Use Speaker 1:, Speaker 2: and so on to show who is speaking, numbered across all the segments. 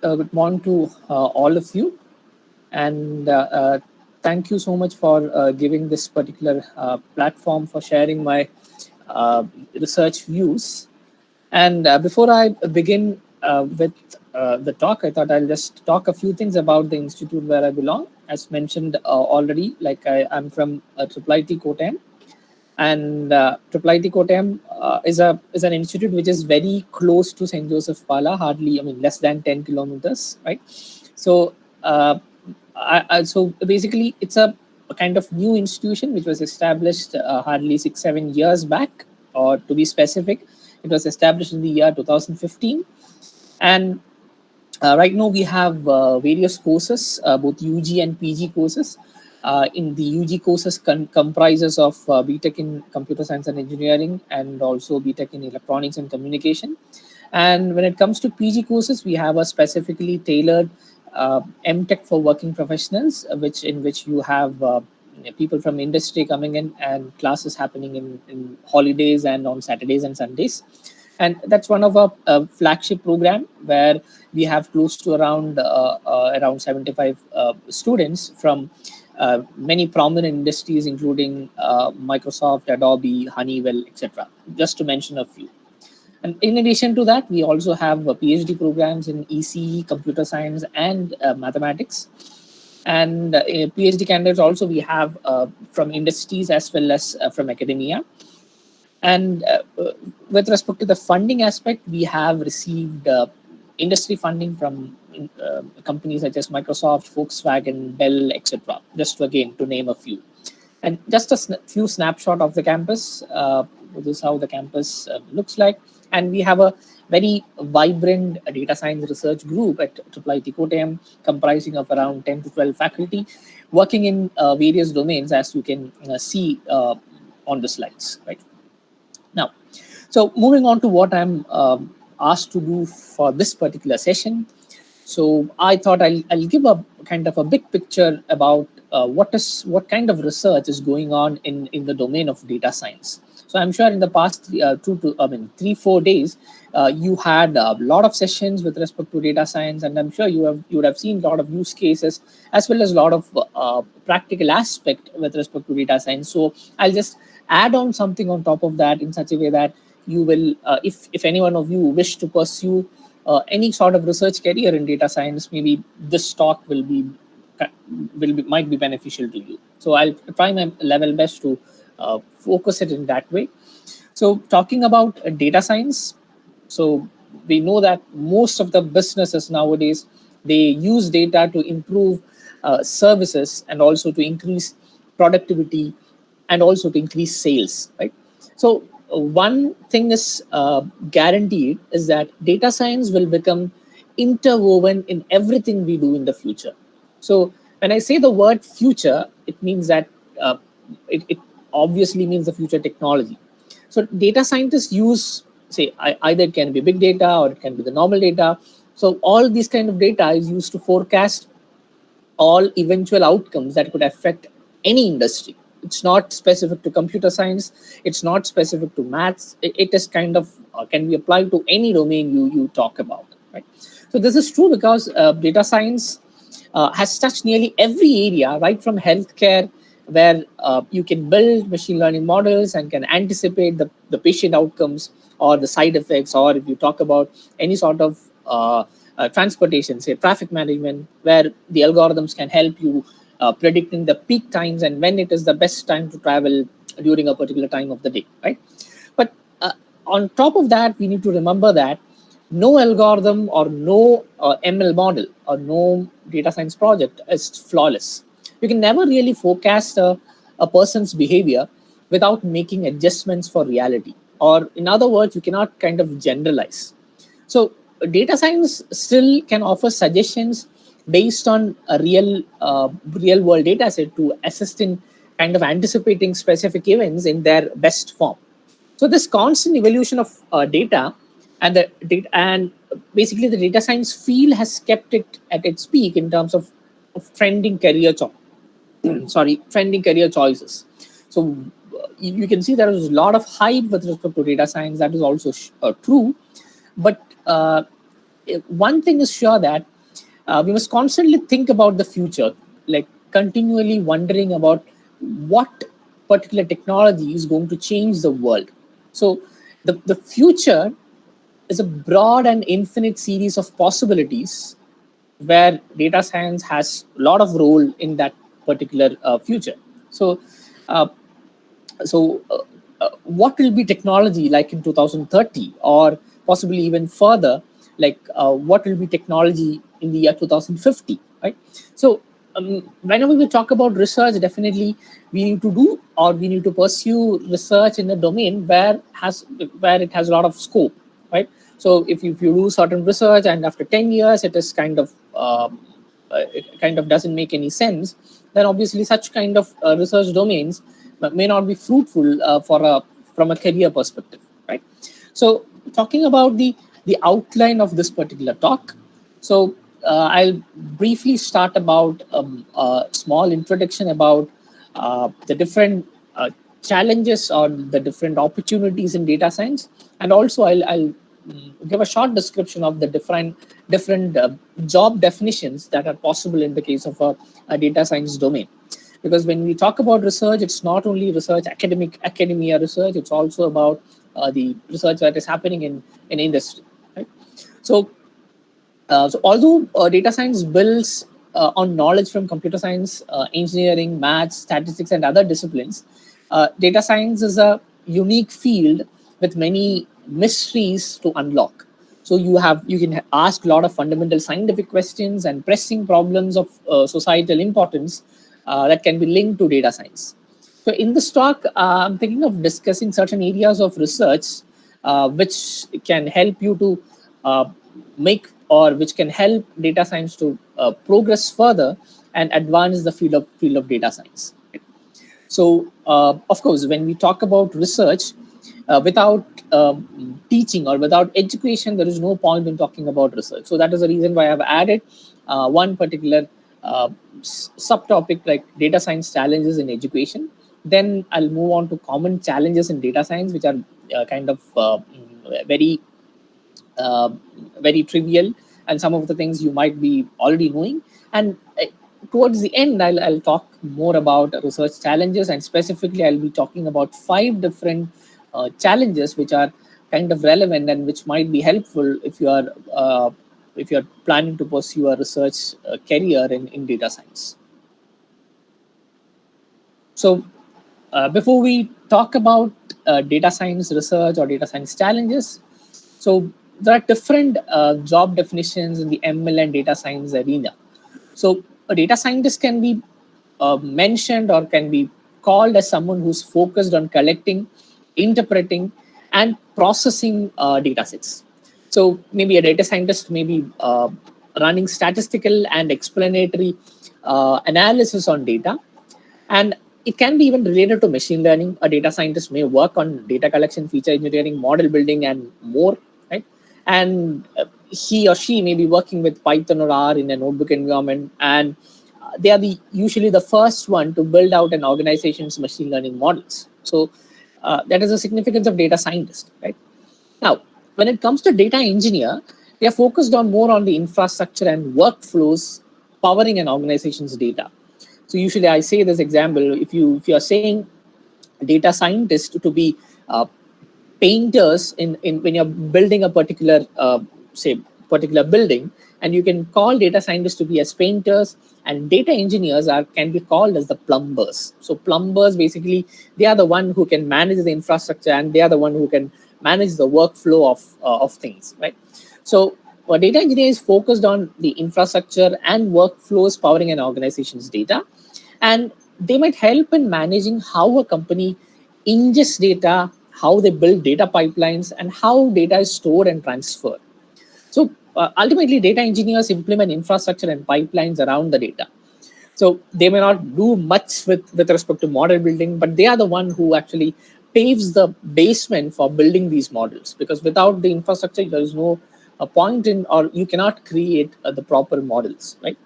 Speaker 1: Good morning to all of you, and thank you so much for giving this particular platform for sharing my uh, research views. And before I begin with the talk, I thought I'll just talk a few things about the institute where I belong. As mentioned already, like I'm from IIIT Kottayam, and IIIT Kottayam is an institute which is very close to St. Joseph Pala, hardly, I mean, less than 10 kilometers, right? So, uh, so basically, it's a kind of new institution which was established hardly 6 7 years back, or to be specific, it was established in the year 2015, and right now, we have various courses, both UG and PG courses. In the UG courses comprises of BTech in Computer Science and Engineering and also BTech in Electronics and Communication. And when it comes to PG courses, we have a specifically tailored MTech for working professionals, which you have people from industry coming in and classes happening in holidays and on Saturdays and Sundays. And that's one of our flagship program where we have close to around 75 students from many prominent industries, including Microsoft, Adobe, Honeywell, etc. Just to mention a few. And in addition to that, we also have PhD programs in ECE, computer science, and mathematics. And PhD candidates also we have from industries as well as from academia. And with respect to the funding aspect, we have received industry funding from companies such as Microsoft, Volkswagen, Bell, etc. Just to, again, to name a few. And just a few snapshot of the campus. This is how the campus looks like. And we have a very vibrant data science research group at IIIT Kottayam, comprising of around 10 to 12 faculty, working in various domains, as you can see on the slides. Right now, so moving on to what I'm asked to do for this particular session. So I thought I'll give a kind of a big picture about what kind of research is going on in the domain of data science. So I'm sure in the past 3 4 days, you had a lot of sessions with respect to data science, and I'm sure you would have seen a lot of use cases as well as a lot of practical aspect with respect to data science. So I'll just add on something on top of that in such a way that you will, if any one of you wish to pursue any sort of research career in data science, maybe this talk might be beneficial to you. So I'll try my level best to focus it in that way. So talking about data science, so we know that most of the businesses nowadays, they use data to improve services and also to increase productivity and also to increase sales, right? So one thing is guaranteed is that data science will become interwoven in everything we do in the future. So when I say the word future, it means that it obviously means the future technology. So data scientists use, say, either it can be big data or it can be the normal data. So all these kind of data is used to forecast all eventual outcomes that could affect any industry. It's not specific to computer science. It's not specific to maths. It is kind of can be applied to any domain you talk about, right? So this is true because data science has touched nearly every area, right from healthcare, where you can build machine learning models and can anticipate the patient outcomes or the side effects, or if you talk about any sort of transportation, say traffic management, where the algorithms can help you predicting the peak times and when it is the best time to travel during a particular time of the day, right? But on top of that, we need to remember that no algorithm or no ML model or no data science project is flawless. You can never really forecast a person's behavior without making adjustments for reality. Or, in other words, you cannot kind of generalize. So data science still can offer suggestions based on a real world data set to assist in kind of anticipating specific events in their best form. So this constant evolution of data and the data and basically the data science field has kept it at its peak in terms of trending career choices. So you can see there is a lot of hype with respect to data science. That is also true, but one thing is sure that we must constantly think about the future, like continually wondering about what particular technology is going to change the world. So the future is a broad and infinite series of possibilities where data science has a lot of role in that particular future. So, uh, what will be technology like in 2030, or possibly even further? Like, what will be technology in the year 2050? Right. So, whenever we talk about research, definitely we need to do or we need to pursue research in a domain where it has a lot of scope, right? So if you do certain research and after 10 years it is it kind of doesn't make any sense, then obviously such kind of research domains may not be fruitful from a career perspective, right? So talking about the outline of this particular talk, so I'll briefly start about a small introduction about the different challenges or the different opportunities in data science, and also I'll give a short description of the different job definitions that are possible in the case of a data science domain. Because when we talk about research, it's not only research, academia research, it's also about the research that is happening in industry. Right? So, so although data science builds on knowledge from computer science, engineering, maths, statistics, and other disciplines, data science is a unique field with many mysteries to unlock. So you can ask a lot of fundamental scientific questions and pressing problems of societal importance that can be linked to data science. So in this talk, I'm thinking of discussing certain areas of research which can help you to make or which can help data science to progress further and advance the field of data science. So, of course, when we talk about research, without teaching or without education, there is no point in talking about research. So that is the reason why I've added one particular subtopic like data science challenges in education. Then I'll move on to common challenges in data science, which are very uh, very trivial, and some of the things you might be already knowing. And towards the end, I'll talk more about research challenges, and specifically, I'll be talking about 5 different challenges which are kind of relevant and which might be helpful if you're planning to pursue a research career in data science. So, before we talk about data science research or data science challenges, so there are different job definitions in the ML and data science arena. So a data scientist can be mentioned or can be called as someone who's focused on collecting, interpreting, and processing data sets. So maybe a data scientist may be running statistical and explanatory analysis on data, and it can be even related to machine learning. A data scientist may work on data collection, feature engineering, model building, and more, right? And he or she may be working with Python or R in a notebook environment, and they are usually the first one to build out an organization's machine learning models. So that is the significance of data scientist, right? Now, when it comes to data engineer, they are focused on more on the infrastructure and workflows powering an organization's data. So usually I say this example: if you are saying data scientists to be painters in when you're building a particular say particular building, and you can call data scientists to be as painters, and data engineers are can be called as the plumbers. So plumbers, basically, they are the one who can manage the infrastructure, and they are the one who can manage the workflow of things, right? So data engineer is focused on the infrastructure and workflows powering an organization's data, and they might help in managing how a company ingests data, how they build data pipelines, and how data is stored and transferred. So ultimately, data engineers implement infrastructure and pipelines around the data. So they may not do much with respect to model building, but they are the one who actually paves the basement for building these models. Because without the infrastructure, there is no point in, or you cannot create the proper models, right?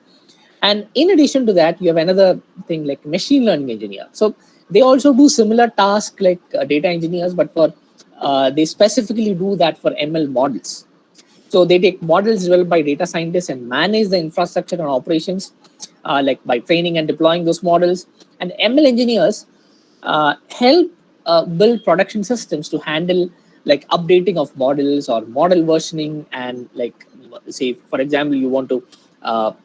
Speaker 1: And in addition to that, you have another thing like machine learning engineer. So they also do similar tasks like data engineers, but for they specifically do that for ML models. So they take models developed by data scientists and manage the infrastructure and operations, like by training and deploying those models. And ML engineers help build production systems to handle like updating of models or model versioning, and like say for example you want to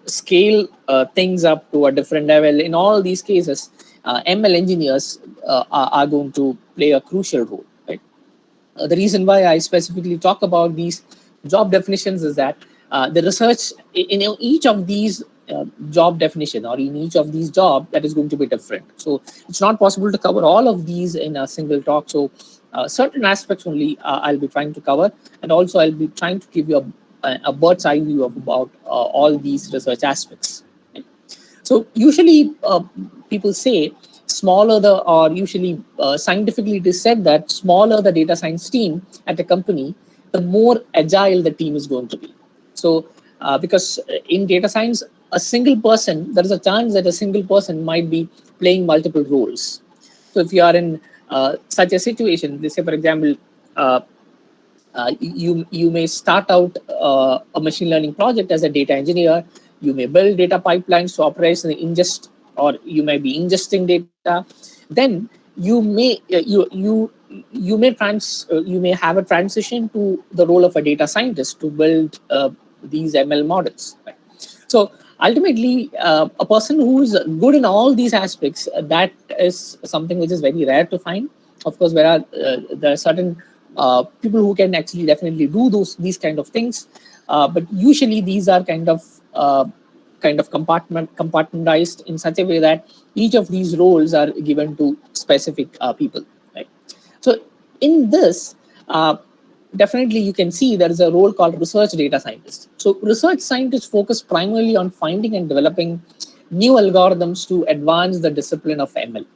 Speaker 1: scale things up to a different level. In all these cases, ML engineers are going to play a crucial role, right? The reason why I specifically talk about these job definitions is that the research in each of these job definition, or in each of these job, that is going to be different. So it's not possible to cover all of these in a single talk. So certain aspects only I'll be trying to cover, and also I'll be trying to give you a bird's eye view of about all these research aspects. So usually people say smaller the, or usually scientifically it is said that smaller the data science team at a company, the more agile the team is going to be. So because in data science, a single person, there is a chance that a single person might be playing multiple roles. So if you are in such a situation, let's say for example, you may start out a machine learning project as a data engineer. You may build data pipelines to operate and ingest, or you may be ingesting data. Then you may have a transition to the role of a data scientist to build these ML models. Right? So ultimately, a person who is good in all these aspects, that is something which is very rare to find. Of course, there are certain people who can actually definitely do these kind of things, but usually these are kind of compartmentalized in such a way that each of these roles are given to specific people, right? So in this, definitely you can see there is a role called research data scientist. So research scientists focus primarily on finding and developing new algorithms to advance the discipline of ML.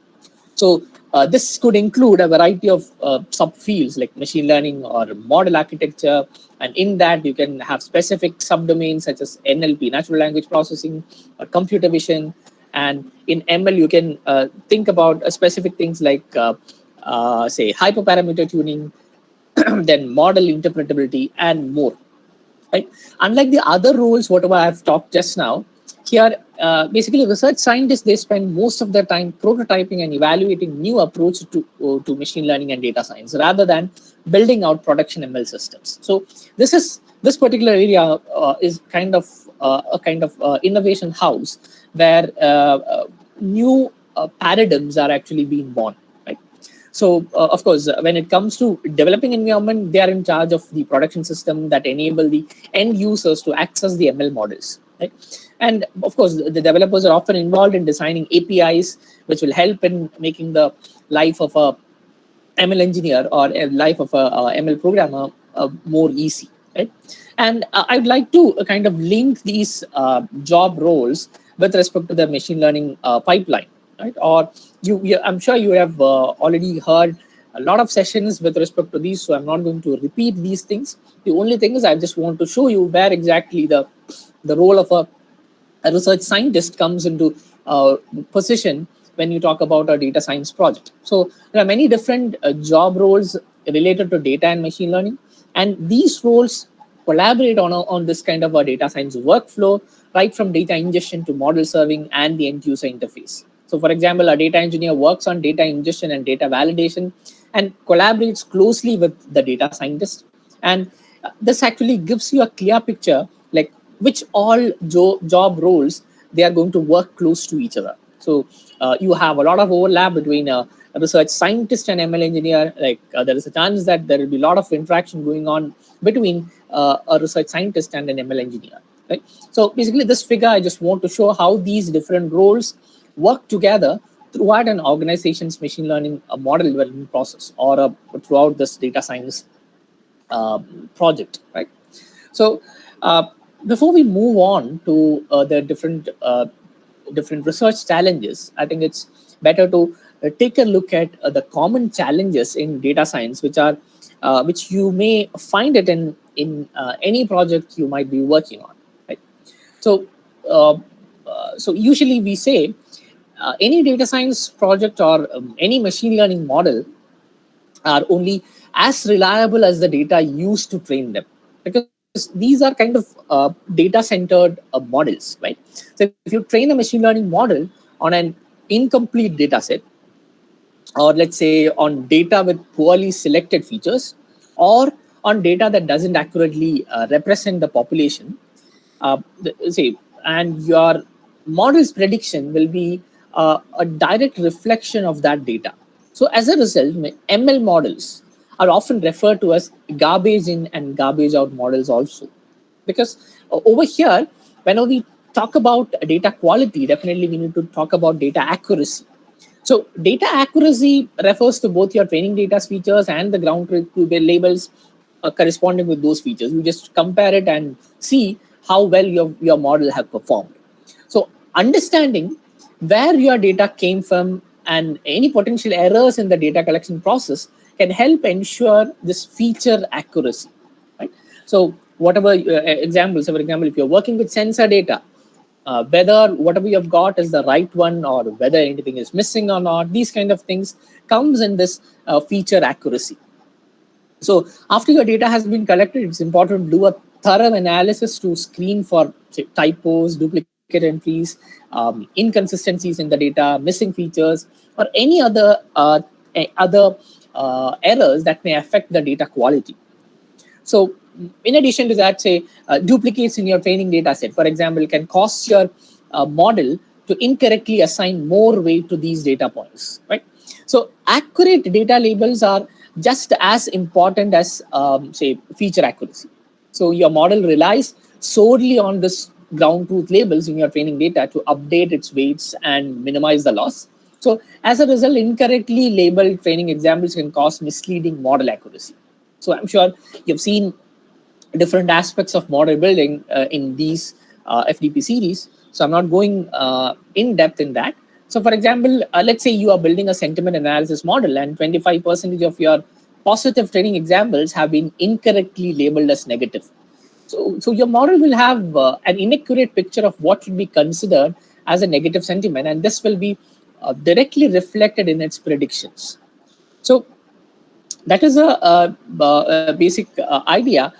Speaker 1: So this could include a variety of subfields like machine learning or model architecture. And in that, you can have specific subdomains such as NLP, natural language processing, or computer vision. And in ML, you can think about specific things like, say, hyperparameter tuning, then model interpretability, and more. Right? Unlike the other roles, whatever I've talked just now, here, basically research scientists, they spend most of their time prototyping and evaluating new approach to machine learning and data science rather than building out production ML systems. So this particular area is kind of a kind of innovation house where new paradigms are actually being born. Right? So, of course, when it comes to developing environment, they are in charge of the production system that enable the end users to access the ML models. Right? And of course, the developers are often involved in designing APIs, which will help in making the life of a ML engineer or a life of a ML programmer more easy. Right? And I'd like to kind of link these job roles with respect to the machine learning pipeline. Right? Or I'm sure you have already heard a lot of sessions with respect to these, so I'm not going to repeat these things. The only thing is I just want to show you where exactly the role of a research scientist comes into position when you talk about a data science project. So there are many different job roles related to data and machine learning, and these roles collaborate on this kind of a data science workflow, right from data ingestion to model serving and the end user interface. So for example, a data engineer works on data ingestion and data validation and collaborates closely with the data scientist. And this actually gives you a clear picture like which all job roles they are going to work close to each other. So you have a lot of overlap between a research scientist and ML engineer. Like there is a chance that there will be a lot of interaction going on between a research scientist and an ML engineer. Right? So basically, this figure I just want to show how these different roles work together throughout an organization's machine learning model development process, or throughout this data science project, right? So before we move on to the different research challenges, I think it's better to take a look at the common challenges in data science, which you may find it in any project you might be working on. Right? So so usually we say any data science project or any machine learning model are only as reliable as the data used to train them. Because these are kind of data-centered models, right? So if you train a machine learning model on an incomplete data set, or let's say on data with poorly selected features, or on data that doesn't accurately represent the population, say, and your model's prediction will be a direct reflection of that data. So as a result, ML models are often referred to as garbage in and garbage out models also. Because over here, whenever we talk about data quality, definitely we need to talk about data accuracy. So data accuracy refers to both your training data features and the ground truth labels corresponding with those features. You just compare it and see how well your model have performed. So understanding where your data came from and any potential errors in the data collection process can help ensure this feature accuracy, right? So whatever examples, for example, if you're working with sensor data, whether whatever you've got is the right one or whether anything is missing or not, these kind of things comes in this feature accuracy. So after your data has been collected, it's important to do a thorough analysis to screen for, say, typos, duplicate entries, inconsistencies in the data, missing features, or any other errors that may affect the data quality. So in addition to that, say, duplicates in your training data set, for example, can cause your model to incorrectly assign more weight to these data points, right? So accurate data labels are just as important as, say, feature accuracy. So your model relies solely on this ground truth labels in your training data to update its weights and minimize the loss. So as a result, incorrectly labeled training examples can cause misleading model accuracy. So I'm sure you've seen different aspects of model building in these FDP series. So I'm not going in depth in that. So for example, let's say you are building a sentiment analysis model and 25% of your positive training examples have been incorrectly labeled as negative. So your model will have an inaccurate picture of what should be considered as a negative sentiment, and this will be directly reflected in its predictions. So that is a basic idea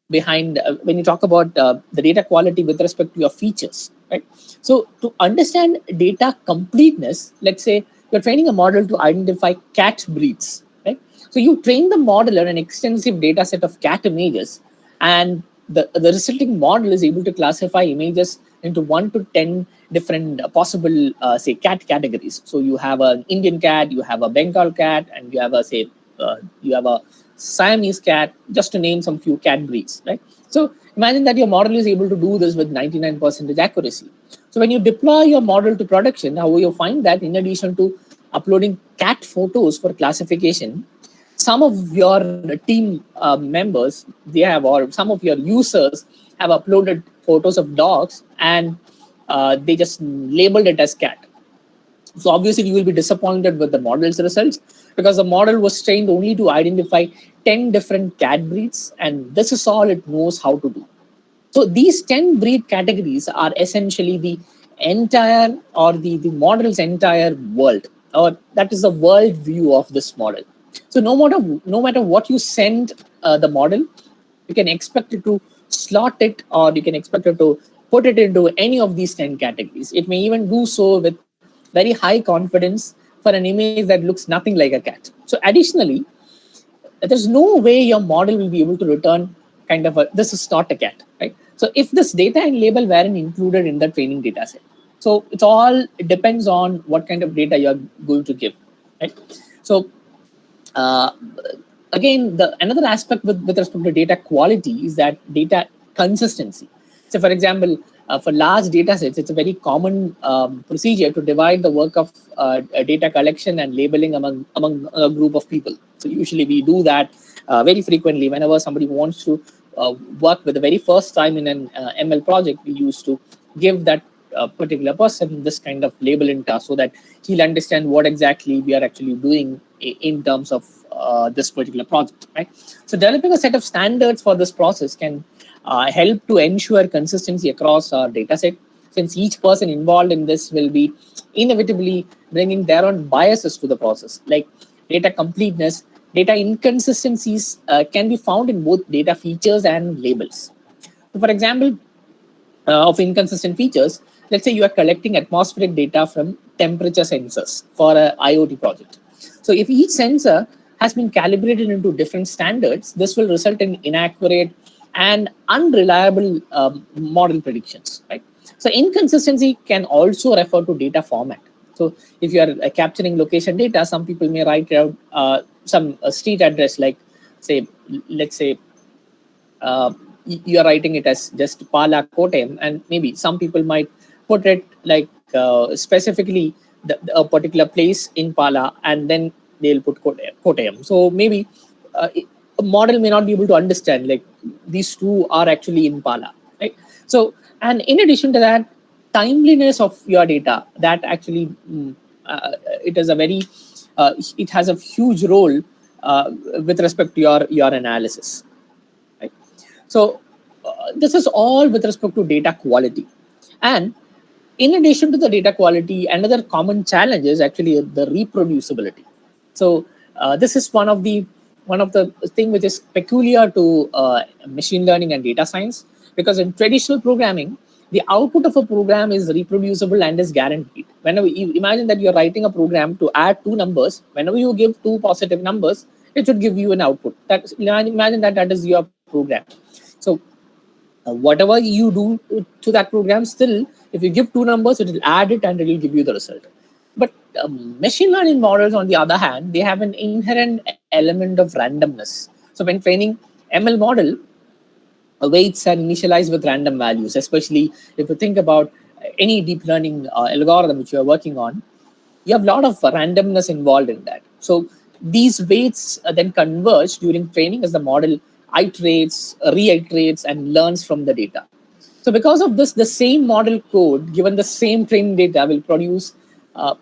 Speaker 1: behind when you talk about the data quality with respect to your features, right? So to understand data completeness, let's say you're training a model to identify cat breeds, right? So you train the model on an extensive data set of cat images, and the resulting model is able to classify images into 1 to 10 different possible, say, cat categories. So you have an Indian cat, you have a Bengal cat, and you have a, say, you have a Siamese cat, just to name some few cat breeds, right? So imagine that your model is able to do this with 99% accuracy. So when you deploy your model to production, how you find that in addition to uploading cat photos for classification, some of your team members, they have, or some of your users have uploaded photos of dogs, and they just labeled it as cat. So obviously you will be disappointed with the model's results, because the model was trained only to identify 10 different cat breeds, and this is all it knows how to do. So these 10 breed categories are essentially the entire, or the model's entire world, or that is the world view of this model. So no matter what you send the model, you can expect it to slot it, or you can expect it to put it into any of these 10 categories. It may even do so with very high confidence for an image that looks nothing like a cat. So additionally, there's no way your model will be able to return kind of a, this is not a cat, right? So if this data and label weren't included in the training data set, so it depends on what kind of data you're going to give, right? So uh, again, the another aspect with respect to data quality is that data consistency. So for example, for large data sets, it's a very common procedure to divide the work of data collection and labeling among a group of people. So usually we do that very frequently whenever somebody wants to work with the very first time in an ML project. We used to give that particular person this kind of labeling task so that he'll understand what exactly we are actually doing in terms of this particular project, right? So developing a set of standards for this process can help to ensure consistency across our data set, since each person involved in this will be inevitably bringing their own biases to the process, like data completeness. Data inconsistencies can be found in both data features and labels. So for example, of inconsistent features, let's say you are collecting atmospheric data from temperature sensors for a IoT project. So if each sensor has been calibrated into different standards, this will result in inaccurate and unreliable model predictions, right? So inconsistency can also refer to data format. So if you are capturing location data, some people may write out some street address, like say, let's say uh, you are writing it as just Pala Kottayam, and maybe some people might put it like specifically a particular place in Pala, and then they'll put Kottayam. So maybe a model may not be able to understand like these two are actually in Pala, right? So, and in addition to that, timeliness of your data, that actually it is a very it has a huge role with respect to your analysis. Right? So this is all with respect to data quality. And in addition to the data quality, another common challenge is actually the reproducibility. So this is one of the thing which is peculiar to machine learning and data science, because in traditional programming, the output of a program is reproducible and is guaranteed. Whenever you imagine that you're writing a program to add two numbers, whenever you give two positive numbers, it should give you an output. That imagine that that is your program. So whatever you do to that program, still, if you give two numbers, it will add it and it will give you the result. But machine learning models, on the other hand, they have an inherent element of randomness. So when training ML model, weights are initialized with random values, especially if you think about any deep learning algorithm which you are working on, you have a lot of randomness involved in that. So these weights then converge during training as the model iterates, reiterates, and learns from the data. So because of this, the same model code given the same training data will produce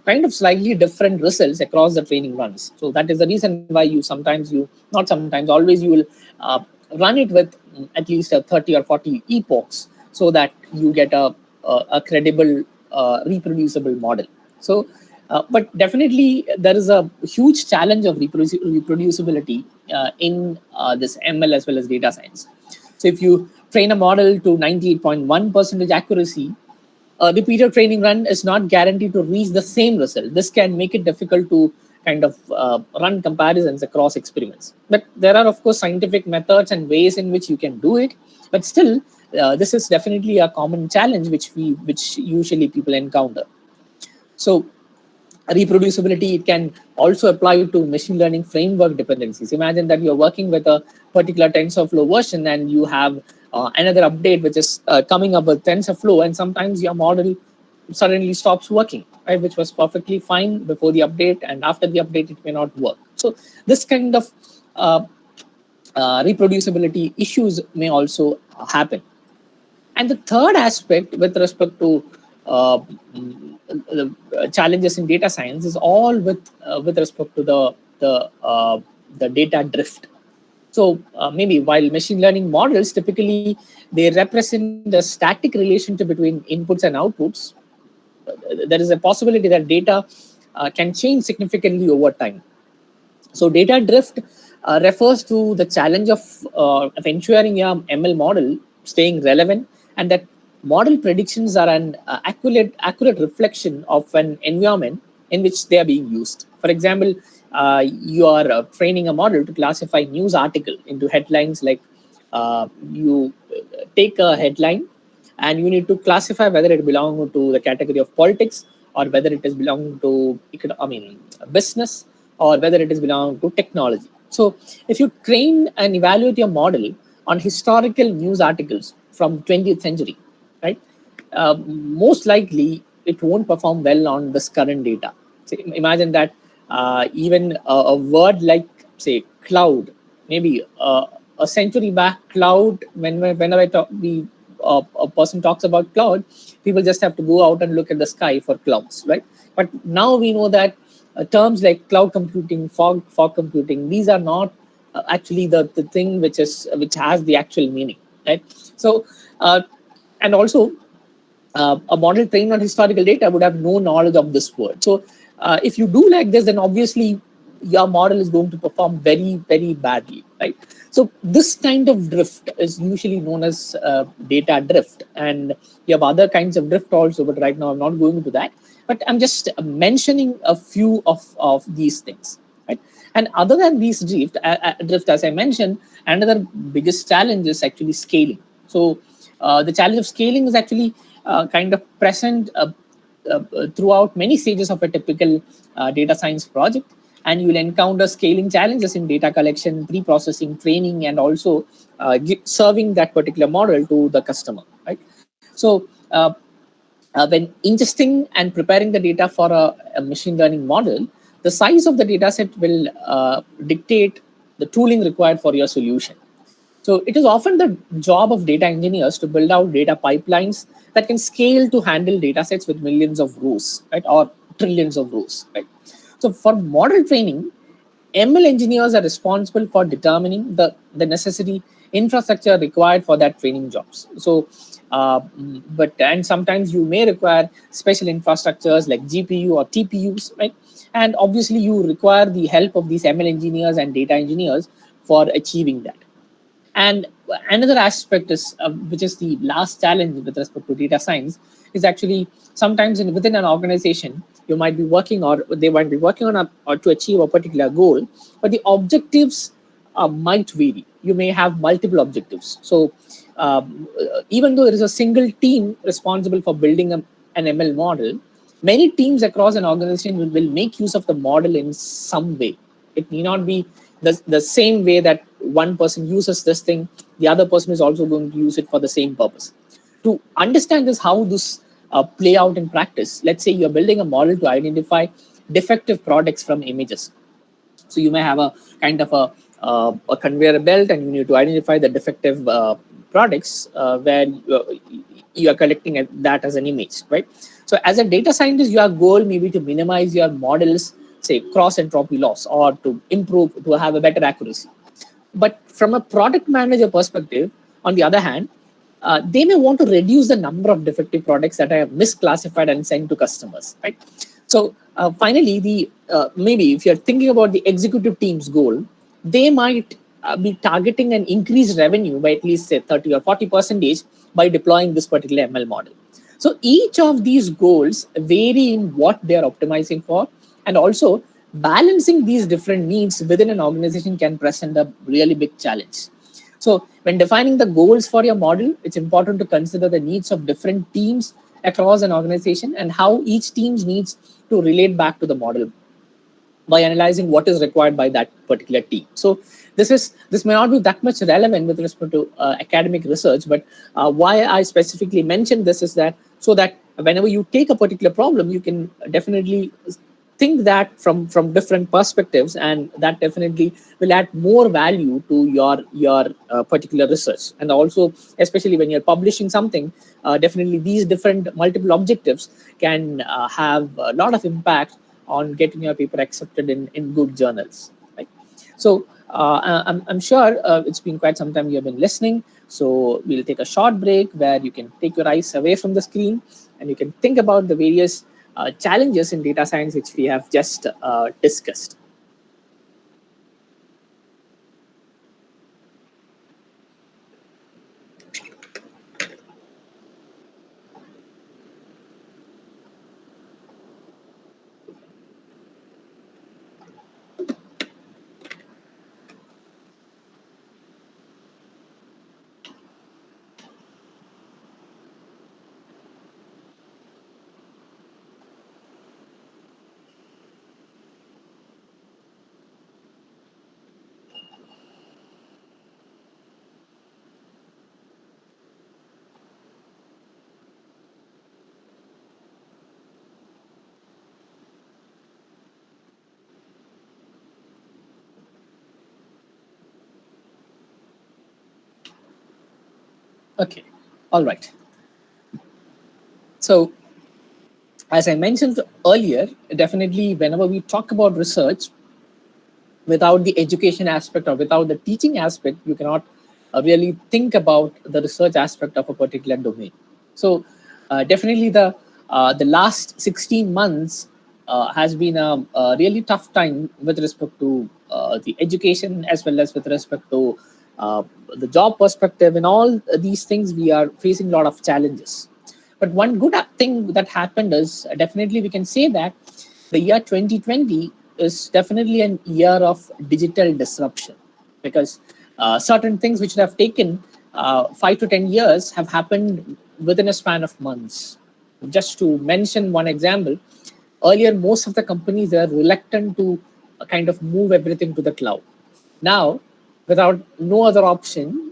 Speaker 1: kind of slightly different results across the training runs. So that is the reason why not sometimes, always you will run it with at least 30 or 40 epochs so that you get a credible, reproducible model. So but definitely there is a huge challenge of reproducibility in this ML as well as data science. So if you train a model to 98.1% accuracy, a repeated training run is not guaranteed to reach the same result. This can make it difficult to kind of run comparisons across experiments. But there are, of course, scientific methods and ways in which you can do it. But still, this is definitely a common challenge which usually people encounter. So reproducibility, it can also apply to machine learning framework dependencies. Imagine that you're working with a particular TensorFlow version and you have another update which is coming up with TensorFlow, and sometimes your model suddenly stops working, right? Which was perfectly fine before the update, and after the update it may not work. So this kind of reproducibility issues may also happen. And the third aspect with respect to the challenges in data science is all with respect to the data drift. So maybe while machine learning models typically they represent a static relationship between inputs and outputs, there is a possibility that data can change significantly over time. So data drift refers to the challenge of ensuring a ML model staying relevant, and that model predictions are an accurate reflection of an environment in which they are being used. For example, you are training a model to classify news article into headlines, like you take a headline and you need to classify whether it belongs to the category of politics, or whether it is belong to business, or whether it is belong to technology. So if you train and evaluate your model on historical news articles from 20th century, right, most likely it won't perform well on this current data. So imagine that even a word like, say, cloud, maybe a century back, cloud, whenever a person talks about cloud, people just have to go out and look at the sky for clouds, right? But now we know that terms like cloud computing, fog computing, these are not actually the thing which has the actual meaning, right? So and also a model trained on historical data would have no knowledge of this word. So if you do like this, then obviously your model is going to perform very, very badly, right? So this kind of drift is usually known as data drift, and you have other kinds of drift also, but right now I'm not going into that. But I'm just mentioning a few of these things, right? And other than these drift, as I mentioned, another biggest challenge is actually scaling. So the challenge of scaling is actually kind of present throughout many stages of a typical data science project, and you will encounter scaling challenges in data collection, pre-processing, training, and also serving that particular model to the customer, right? So when ingesting and preparing the data for a machine learning model, the size of the data set will dictate the tooling required for your solution. So it is often the job of data engineers to build out data pipelines that can scale to handle data sets with millions of rows, right, or trillions of rows, right? So for model training, ML engineers are responsible for determining the necessary infrastructure required for that training jobs. So, and sometimes you may require special infrastructures like GPU or TPUs, right? And obviously, you require the help of these ML engineers and data engineers for achieving that. And another aspect is, which is the last challenge with respect to data science, is actually sometimes within an organization, you might be working or they might be working on or to achieve a particular goal, but the objectives might vary. You may have multiple objectives. So even though there is a single team responsible for building an ML model, many teams across an organization will make use of the model in some way. It may not be the same way that one person uses this thing, the other person is also going to use it for the same purpose. To understand this, how this play out in practice, let's say you're building a model to identify defective products from images. So you may have a kind of a conveyor belt, and you need to identify the defective products where you are collecting that as an image, right? So as a data scientist, your goal may be to minimize your model's, say, cross entropy loss, or to improve, to have a better accuracy. But from a product manager perspective, on the other hand, they may want to reduce the number of defective products that are misclassified and sent to customers, right? So finally, maybe if you're thinking about the executive team's goal, they might be targeting an increased revenue by at least say 30 or 40% by deploying this particular ML model. So each of these goals vary in what they are optimizing for, and also balancing these different needs within an organization can present a really big challenge. So when defining the goals for your model, it's important to consider the needs of different teams across an organization and how each team's needs to relate back to the model by analyzing what is required by that particular team. So this may not be that much relevant with respect to academic research, but why I specifically mentioned this is that so that whenever you take a particular problem, you can definitely think that from different perspectives, and that definitely will add more value to your particular research. And also, especially when you're publishing something, definitely these different multiple objectives can have a lot of impact on getting your paper accepted in good journals, right? So I'm sure it's been quite some time you have been listening. So we'll take a short break where you can take your eyes away from the screen and you can think about the various challenges in data science which we have just discussed. Okay, all right. So as I mentioned earlier, definitely whenever we talk about research, without the education aspect or without the teaching aspect, you cannot really think about the research aspect of a particular domain. So definitely the last 16 months has been a really tough time with respect to the education, as well as with respect to the job perspective, and all these things, we are facing a lot of challenges. But one good thing that happened is definitely we can say that the year 2020 is definitely an year of digital disruption, because certain things which have taken 5 to 10 years have happened within a span of months. Just to mention one example, earlier most of the companies were reluctant to kind of move everything to the cloud. Now, without no other option,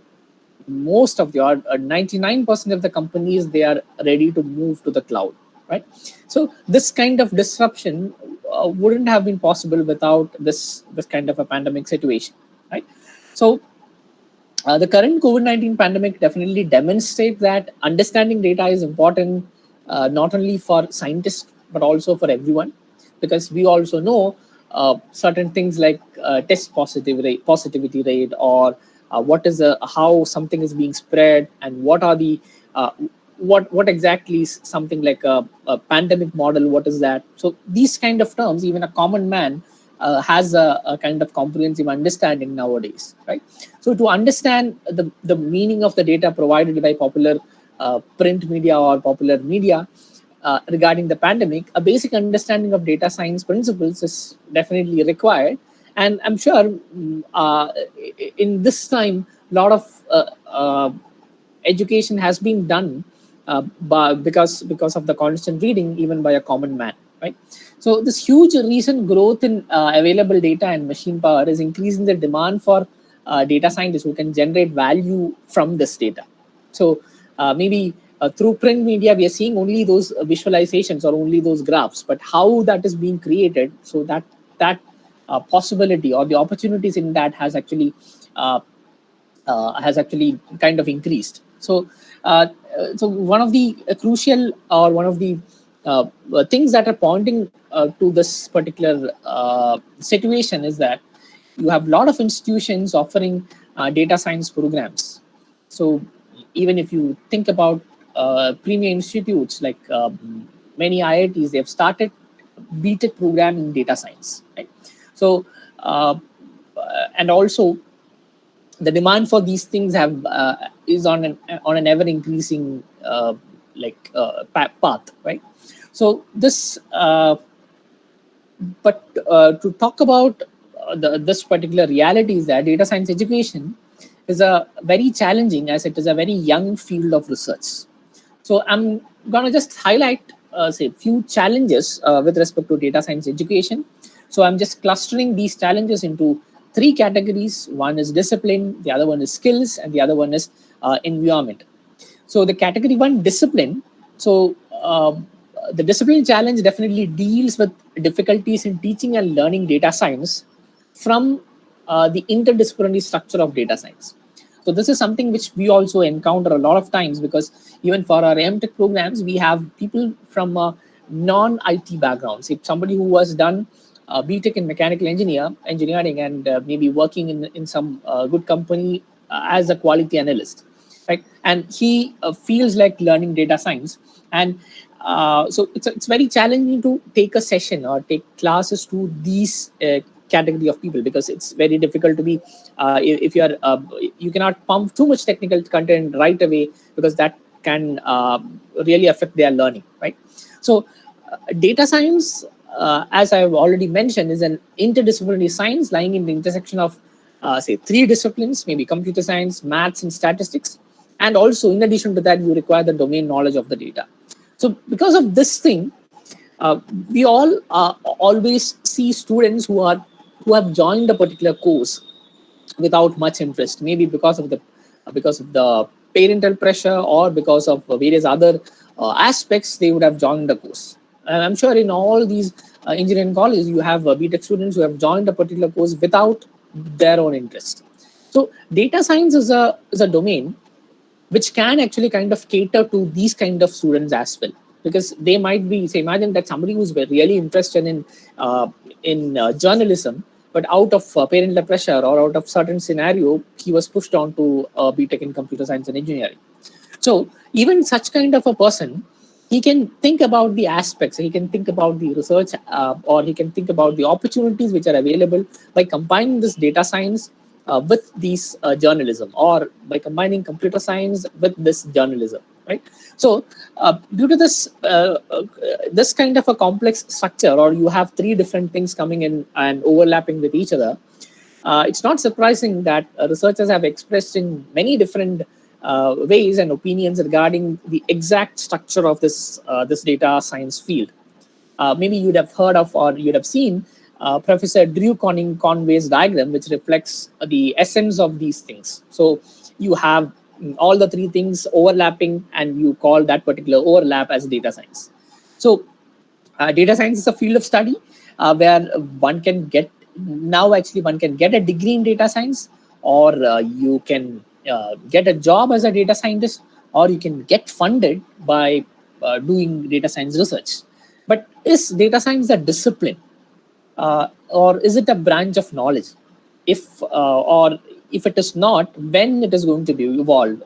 Speaker 1: most of the, or 99% of the companies, they are ready to move to the cloud, right? So this kind of disruption wouldn't have been possible without this kind of a pandemic situation, right? So the current COVID-19 pandemic definitely demonstrates that understanding data is important, not only for scientists but also for everyone, because we also know certain things like test positivity rate, or what is how something is being spread, and what are the uh, what exactly is something like a pandemic model, what is that. So these kind of terms, even a common man has a kind of comprehensive understanding nowadays, right? So to understand the meaning of the data provided by popular print media or popular media regarding the pandemic, a basic understanding of data science principles is definitely required. And I'm sure in this time, a lot of education has been done because of the constant reading, even by a common man, right? So this huge recent growth in available data and machine power is increasing the demand for data scientists who can generate value from this data. So maybe through print media, we are seeing only those visualizations or only those graphs, but how that is being created, so that possibility or the opportunities in that uh, has actually kind of increased. So one of the crucial, or one of the things that are pointing to this particular situation is that you have a lot of institutions offering data science programs. So even if you think about premier institutes like many IITs, they have started BTech program in data science, right? So and also the demand for these things have is on an ever increasing path, right? So this but to talk about this particular reality is that data science education is a very challenging, as it is a very young field of research. So I'm going to just highlight say few challenges with respect to data science education. So I'm just clustering these challenges into three categories. One is discipline, the other one is skills, and the other one is environment. So the category one, discipline. So the discipline challenge definitely deals with difficulties in teaching and learning data science from the interdisciplinary structure of data science. So this is something which we also encounter a lot of times, because even for our MTech programs, we have people from non-IT backgrounds. If somebody who has done BTech in mechanical engineering, and maybe working in some good company as a quality analyst, right? And he feels like learning data science, and so it's very challenging to take a session or take classes to these category of people, because it's very difficult to be if you cannot pump too much technical content right away, because that can really affect their learning, right? So data science, as I've already mentioned, is an interdisciplinary science lying in the intersection of say three disciplines, maybe computer science, maths, and statistics. And also, in addition to that, you require the domain knowledge of the data. So because of this thing, uh, we all always see students who have joined a particular course without much interest, maybe because of the parental pressure, or because of various other aspects, they would have joined the course. And I'm sure in all these engineering colleges, you have BTech students who have joined a particular course without their own interest. So data science is a domain which can actually kind of cater to these kind of students as well, because they might be, say, imagine that somebody who's really interested in journalism, but out of parental pressure or out of certain scenario, he was pushed on to BTech in computer science and engineering. So even such kind of a person, he can think about the aspects, he can think about the research, or he can think about the opportunities which are available by combining this data science with these journalism, or by combining computer science with this journalism, right? So due to this kind of a complex structure, or you have three different things coming in and overlapping with each other, it's not surprising that researchers have expressed in many different ways and opinions regarding the exact structure of this data science field. Maybe you'd have heard of, or you'd have seen Professor Drew Conway's diagram, which reflects the essence of these things. So you have all the three things overlapping, and you call that particular overlap as data science. So data science is a field of study where one can get a degree in data science, or you can get a job as a data scientist, or you can get funded by doing data science research. But is data science a discipline, or is it a branch of knowledge? Or if it is not, when it is going to be evolved,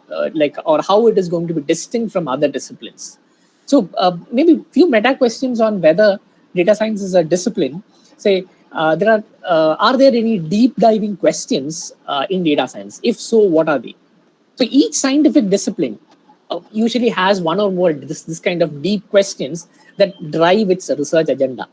Speaker 1: or how it is going to be distinct from other disciplines? So maybe few meta questions on whether data science is a discipline. Say, are there any deep diving questions in data science? If so, what are they? So each scientific discipline usually has one or more this kind of deep questions that drive its research agenda.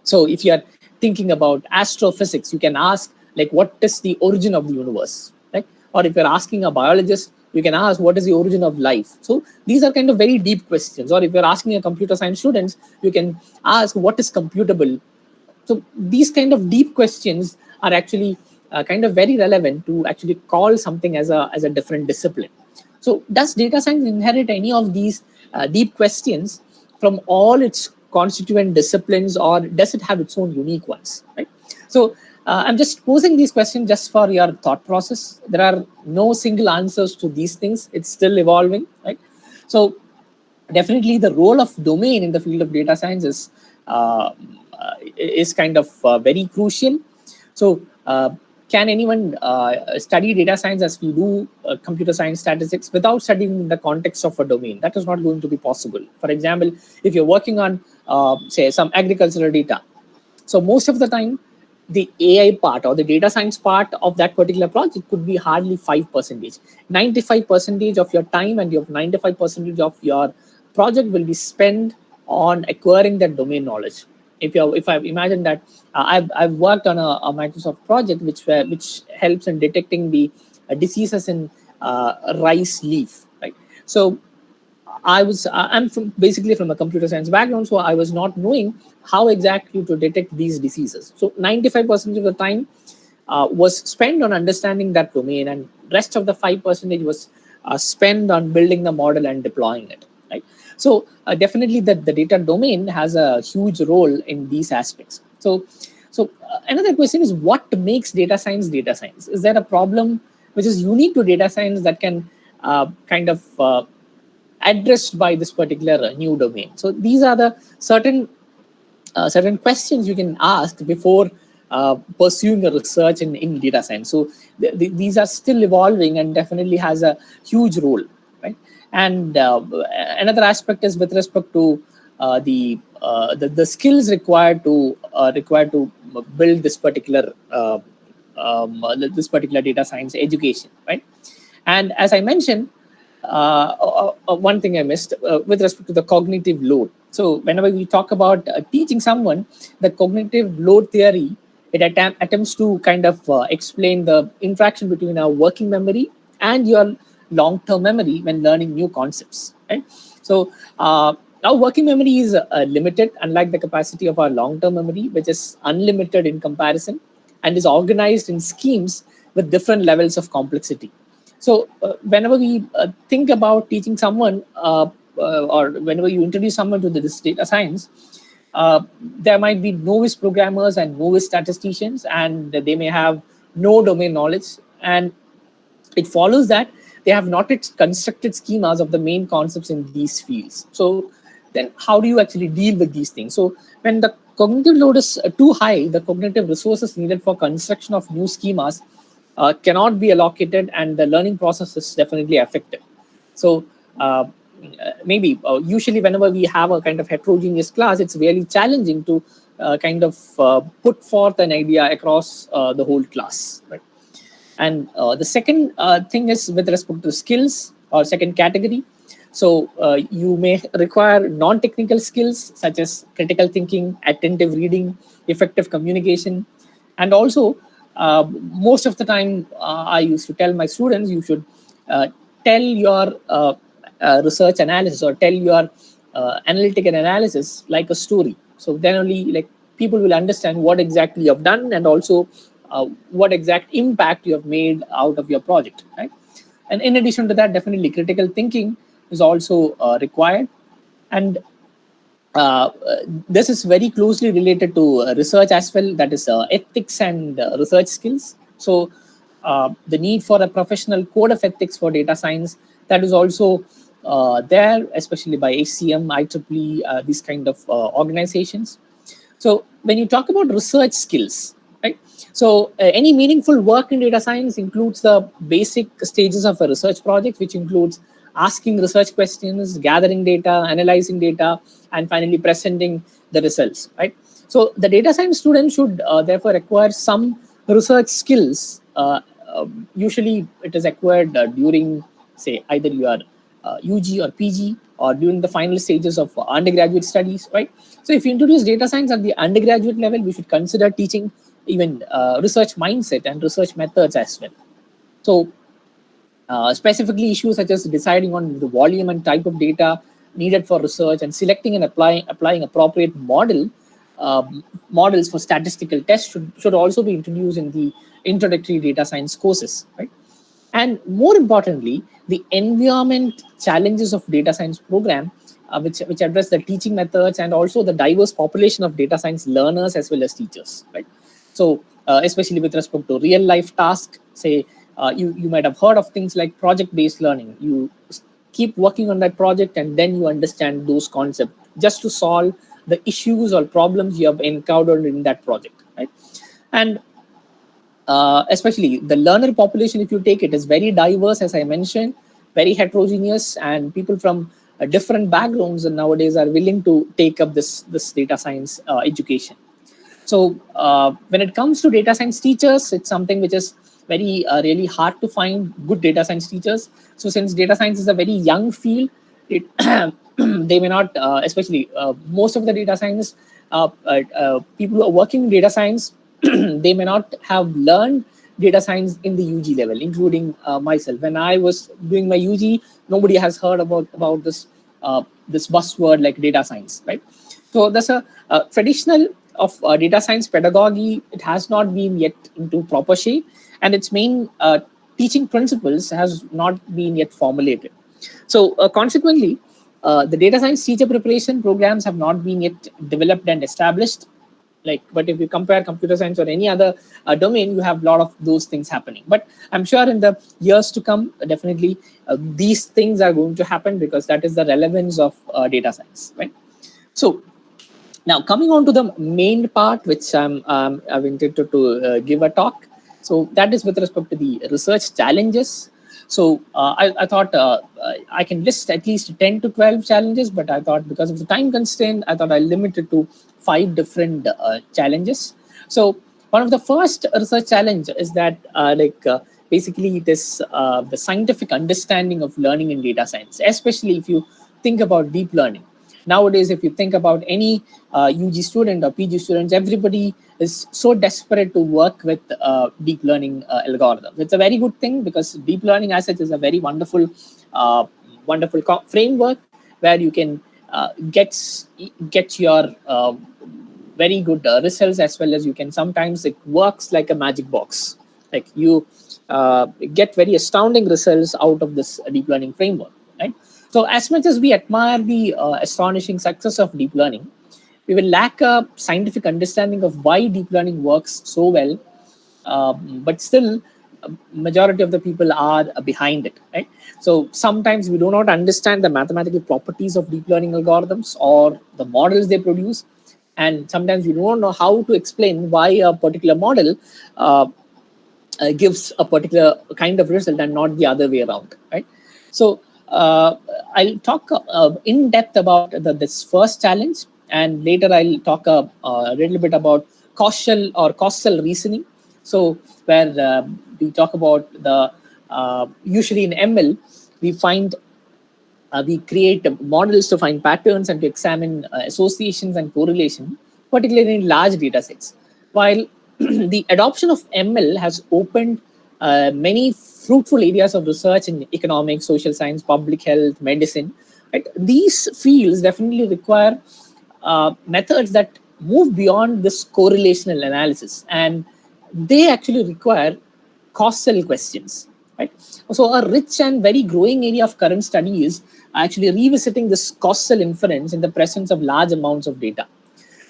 Speaker 1: So if you are thinking about astrophysics, you can ask, like, what is the origin of the universe, right? Or if you're asking a biologist, you can ask, what is the origin of life? So these are kind of very deep questions. Or if you're asking a computer science student, you can ask, what is computable? So these kind of deep questions are actually kind of very relevant to actually call something as a different discipline. So does data science inherit any of these deep questions from all its constituent disciplines, or does it have its own unique ones, right? So I'm just posing these questions just for your thought process. There are no single answers to these things. It's still evolving, right? So definitely the role of domain in the field of data science is kind of very crucial. So can anyone study data science as we do computer science statistics without studying the context of a domain? That is not going to be possible. For example, if you're working on, say, some agricultural data, so most of the time, the AI part or the data science part of that particular project could be hardly 5%. 95% of your time and your 95% of your project will be spent on acquiring that domain knowledge. If I imagine that I've worked on a Microsoft project which helps in detecting the diseases in rice leaf, right? So I'm basically from a computer science background, so I was not knowing how exactly to detect these diseases. So 95% of the time was spent on understanding that domain, and rest of the 5% was spent on building the model and deploying it, right? So definitely the data domain has a huge role in these aspects. So another question is, what makes data science data science? Is there a problem which is unique to data science that can kind of addressed by this particular new domain? So these are the certain questions you can ask before pursuing a research in data science. So these are still evolving and definitely has a huge role, right? And another aspect is with respect to the skills required to build this particular data science education, right? And as I mentioned, one thing I missed with respect to the cognitive load. So whenever we talk about teaching someone, the cognitive load theory, it attempts to kind of explain the interaction between our working memory and your long-term memory when learning new concepts, right? So our working memory is limited, unlike the capacity of our long-term memory, which is unlimited in comparison and is organized in schemes with different levels of complexity. So whenever we think about teaching someone, or whenever you introduce someone to this data science, there might be novice programmers and novice statisticians, and they may have no domain knowledge. And it follows that they have not yet constructed schemas of the main concepts in these fields. So then how do you actually deal with these things? So when the cognitive load is too high, the cognitive resources needed for construction of new schemas cannot be allocated, and the learning process is definitely affected. So maybe usually whenever we have a kind of heterogeneous class, it's really challenging to kind of put forth an idea across the whole class, right? And the second thing is with respect to skills or second category. So you may require non-technical skills such as critical thinking, attentive reading, effective communication, and also most of the time I used to tell my students you should tell your research analysis or tell your analytical analysis like a story. So then only like people will understand what exactly you have done and also what exact impact you have made out of your project, right? And in addition to that, definitely critical thinking is also required. And this is very closely related to research as well, that is ethics and research skills. So the need for a professional code of ethics for data science, that is also there, especially by HCM, IEEE, these kind of organizations. So when you talk about research skills, right? So any meaningful work in data science includes the basic stages of a research project, which includes asking research questions, gathering data, analyzing data, and finally presenting the results, right? So the data science student should therefore acquire some research skills. Usually it is acquired during, say, either your UG or PG or during the final stages of undergraduate studies, right? So if you introduce data science at the undergraduate level, we should consider teaching even research mindset and research methods as well. So specifically issues such as deciding on the volume and type of data needed for research and selecting and applying appropriate models for statistical tests should also be introduced in the introductory data science courses, right? And more importantly, the environment challenges of data science program, which address the teaching methods and also the diverse population of data science learners as well as teachers, right? So especially with respect to real life tasks, say you might have heard of things like project-based learning. You keep working on that project and then you understand those concepts just to solve the issues or problems you have encountered in that project, right? And especially the learner population, if you take it, is very diverse, as I mentioned, very heterogeneous, and people from different backgrounds and nowadays are willing to take up this data science education. So when it comes to data science teachers, it's something which is very really hard to find good data science teachers. So since data science is a very young field, it they may not, especially most of the data science people who are working in data science, they may not have learned data science in the UG level, including myself. When I was doing my UG, nobody has heard about this buzzword like data science, right? So there's a traditional of data science pedagogy. It has not been yet into proper shape, and its main teaching principles has not been yet formulated. So consequently, the data science teacher preparation programs have not been yet developed and established. Like, but if you compare computer science or any other domain, you have a lot of those things happening. But I'm sure in the years to come, definitely these things are going to happen because that is the relevance of data science, right? So now coming on to the main part, which I've intended to give a talk. So that is with respect to the research challenges. So I thought I can list at least 10 to 12 challenges, but I thought because of the time constraint, I thought I limited to 5 different challenges. So one of the first research challenge is that basically it is the scientific understanding of learning in data science, especially if you think about deep learning. Nowadays, if you think about any UG student or PG students, everybody is so desperate to work with deep learning algorithms. It's a very good thing because deep learning as such is a very wonderful, framework where you can get your very good results, as well as you can sometimes it works like a magic box. Like you get very astounding results out of this deep learning framework, right? So as much as we admire the astonishing success of deep learning, we will lack a scientific understanding of why deep learning works so well. But still, majority of the people are behind it, right? So sometimes we do not understand the mathematical properties of deep learning algorithms or the models they produce. And sometimes we don't know how to explain why a particular model gives a particular kind of result and not the other way around, right? So I'll talk in depth about this first challenge, and later I'll talk a little bit about causal reasoning. So where we talk about the usually in ML, we find we create models to find patterns and to examine associations and correlation, particularly in large data sets. While the adoption of ML has opened many fruitful areas of research in economics, social science, public health, medicine, right? These fields definitely require methods that move beyond this correlational analysis, and they actually require causal questions, right? So a rich and very growing area of current study is actually revisiting this causal inference in the presence of large amounts of data.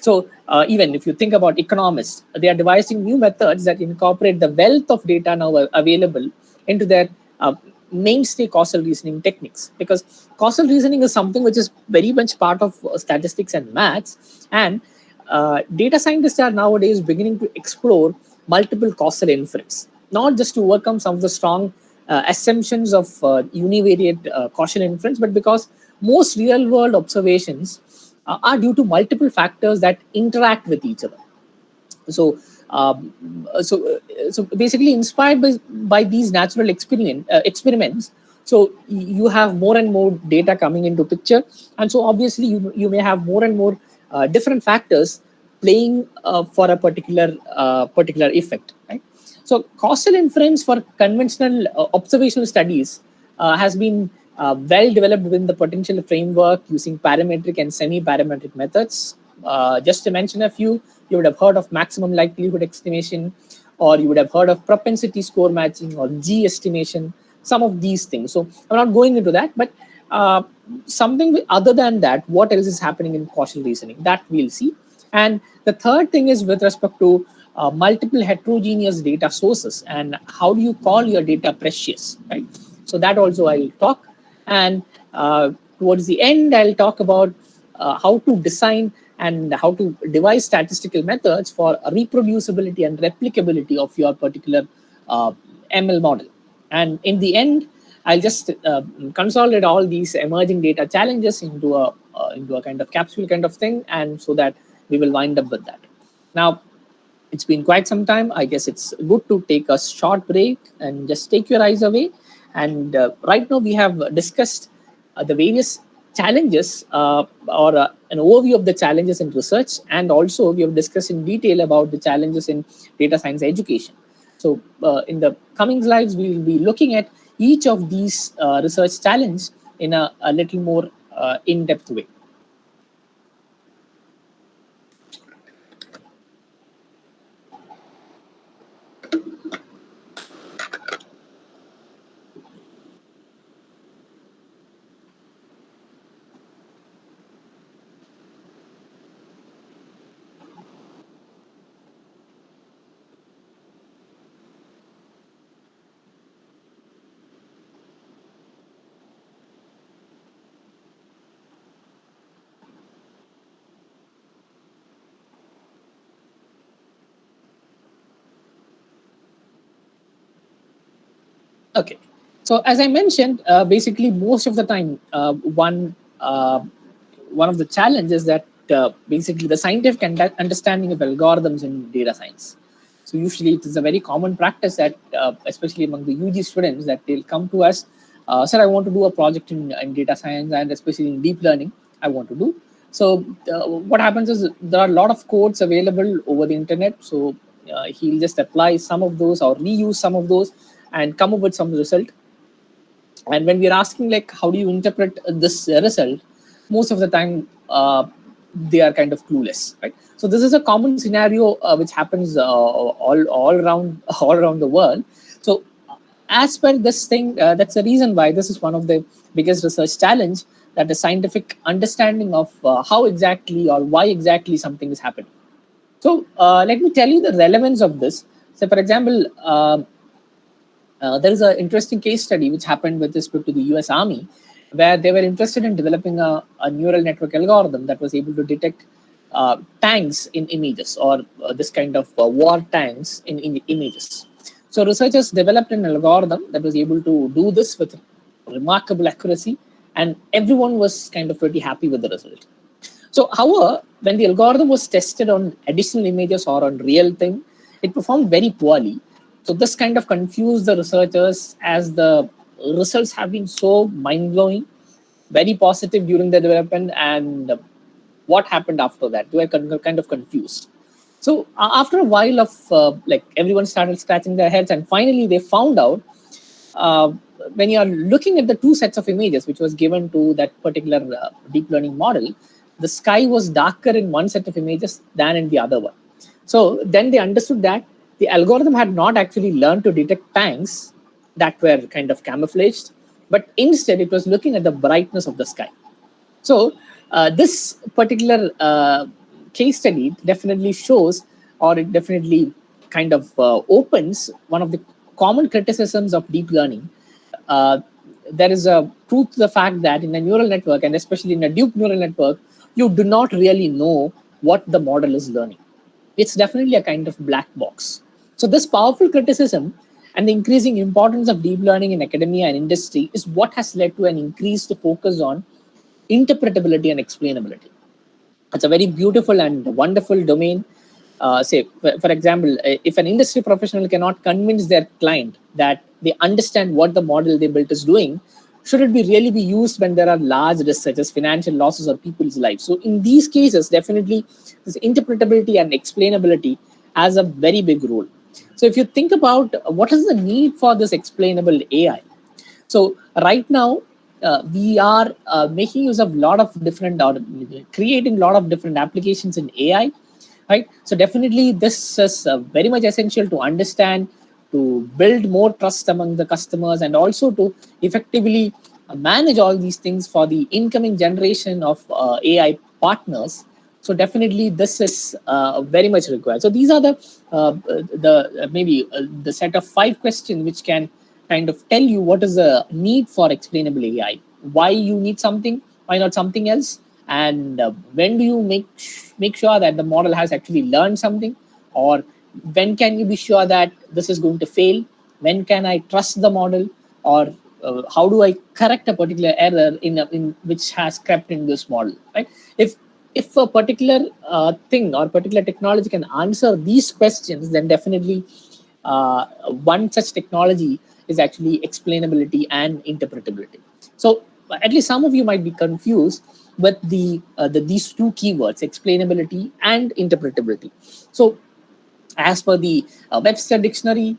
Speaker 1: So even if you think about economists, they are devising new methods that incorporate the wealth of data now available into their mainstay causal reasoning techniques, because causal reasoning is something which is very much part of statistics and maths, and data scientists are nowadays beginning to explore multiple causal inference, not just to overcome some of the strong assumptions of univariate causal inference, but because most real world observations are due to multiple factors that interact with each other. So, so basically, inspired by these natural experiments, so you have more and more data coming into picture, and so obviously you may have more and more different factors playing for a particular effect, right? So, causal inference for conventional observational studies has been well developed within the potential framework using parametric and semi-parametric methods. Just to mention a few, you would have heard of maximum likelihood estimation, or you would have heard of propensity score matching or G estimation, some of these things. So I'm not going into that, but something other than that, what else is happening in causal reasoning, that we'll see. And the third thing is with respect to multiple heterogeneous data sources and how do you call your data precious, right? So that also I'll talk. And towards the end, I'll talk about how to design and how to devise statistical methods for reproducibility and replicability of your particular ML model. And in the end, I'll just consolidate all these emerging data challenges into a kind of capsule kind of thing, and so that we will wind up with that. Now, it's been quite some time. I guess it's good to take a short break and just take your eyes away. And right now, we have discussed the various challenges or an overview of the challenges in research, and also we have discussed in detail about the challenges in data science education. So in the coming slides, we will be looking at each of these research challenges in a little more in-depth way. Okay, so as I mentioned, basically most of the time, one of the challenges that basically the scientific understanding of algorithms in data science. So usually it is a very common practice that, especially among the UG students, that they'll come to us, sir, I want to do a project in data science and especially in deep learning, I want to do. So what happens is there are a lot of codes available over the internet. So he'll just apply some of those or reuse some of those and come up with some result. And when we're asking like, how do you interpret this result? Most of the time, they are kind of clueless, right? So this is a common scenario which happens all around the world. So as per this thing, that's the reason why this is one of the biggest research challenge, that the scientific understanding of how exactly or why exactly something is happening. So let me tell you the relevance of this. So for example, there is an interesting case study which happened with respect to the US Army, where they were interested in developing a neural network algorithm that was able to detect tanks in images, or this kind of war tanks in images. So researchers developed an algorithm that was able to do this with remarkable accuracy, and everyone was kind of pretty happy with the result. So, however, when the algorithm was tested on additional images or on real thing, it performed very poorly. So this kind of confused the researchers, as the results have been so mind-blowing, very positive during the development, and what happened after that? They were kind of confused. So after a while of like everyone started scratching their heads, and finally they found out, uh, when you are looking at the two sets of images which was given to that particular deep learning model, the sky was darker in one set of images than in the other one. So then they understood that the algorithm had not actually learned to detect tanks that were kind of camouflaged, but instead it was looking at the brightness of the sky. So this particular case study definitely shows, or it definitely kind of opens one of the common criticisms of deep learning. Uh, there is a truth to the fact that in a neural network, and especially in a deep neural network, you do not really know what the model is learning. It's definitely a kind of black box. So this powerful criticism and the increasing importance of deep learning in academia and industry is what has led to an increased focus on interpretability and explainability. It's a very beautiful and wonderful domain. Say, for example, if an industry professional cannot convince their client that they understand what the model they built is doing, should it be really be used when there are large risks such as financial losses or people's lives? So in these cases, definitely this interpretability and explainability has a very big role. So if you think about what is the need for this explainable AI, so right now, we are making use of a lot of different, or creating a lot of different applications in AI, right? So definitely this is very much essential to understand, to build more trust among the customers, and also to effectively manage all these things for the incoming generation of AI partners. So definitely this is very much required. So these are the maybe the set of 5 questions which can kind of tell you what is the need for explainable AI, why you need something, why not something else, and when do you make sure that the model has actually learned something, or when can you be sure that this is going to fail, when can I trust the model, or how do I correct a particular error in which has crept in this model, right? If a particular thing or particular technology can answer these questions, then definitely one such technology is actually explainability and interpretability. So at least some of you might be confused with these two keywords, explainability and interpretability. So as per the Webster dictionary,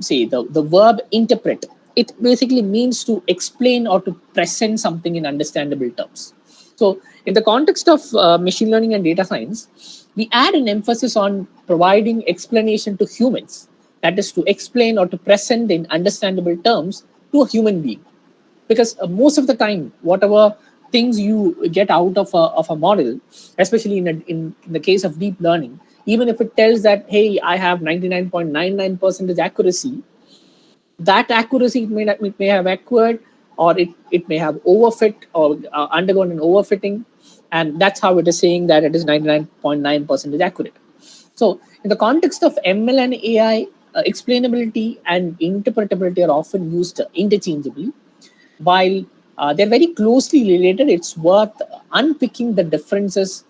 Speaker 1: say the verb interpret, it basically means to explain or to present something in understandable terms. So in the context of machine learning and data science, we add an emphasis on providing explanation to humans, that is to explain or to present in understandable terms to a human being. Because most of the time, whatever things you get out of a model, especially in the case of deep learning, even if it tells that, hey, I have 99.99% accuracy, that accuracy it may have acquired, or it may have overfit, or undergone an overfitting, and that's how it is saying that it is 99.9% accurate. So in the context of ML and AI, explainability and interpretability are often used interchangeably. While they're very closely related, it's worth unpicking the differences,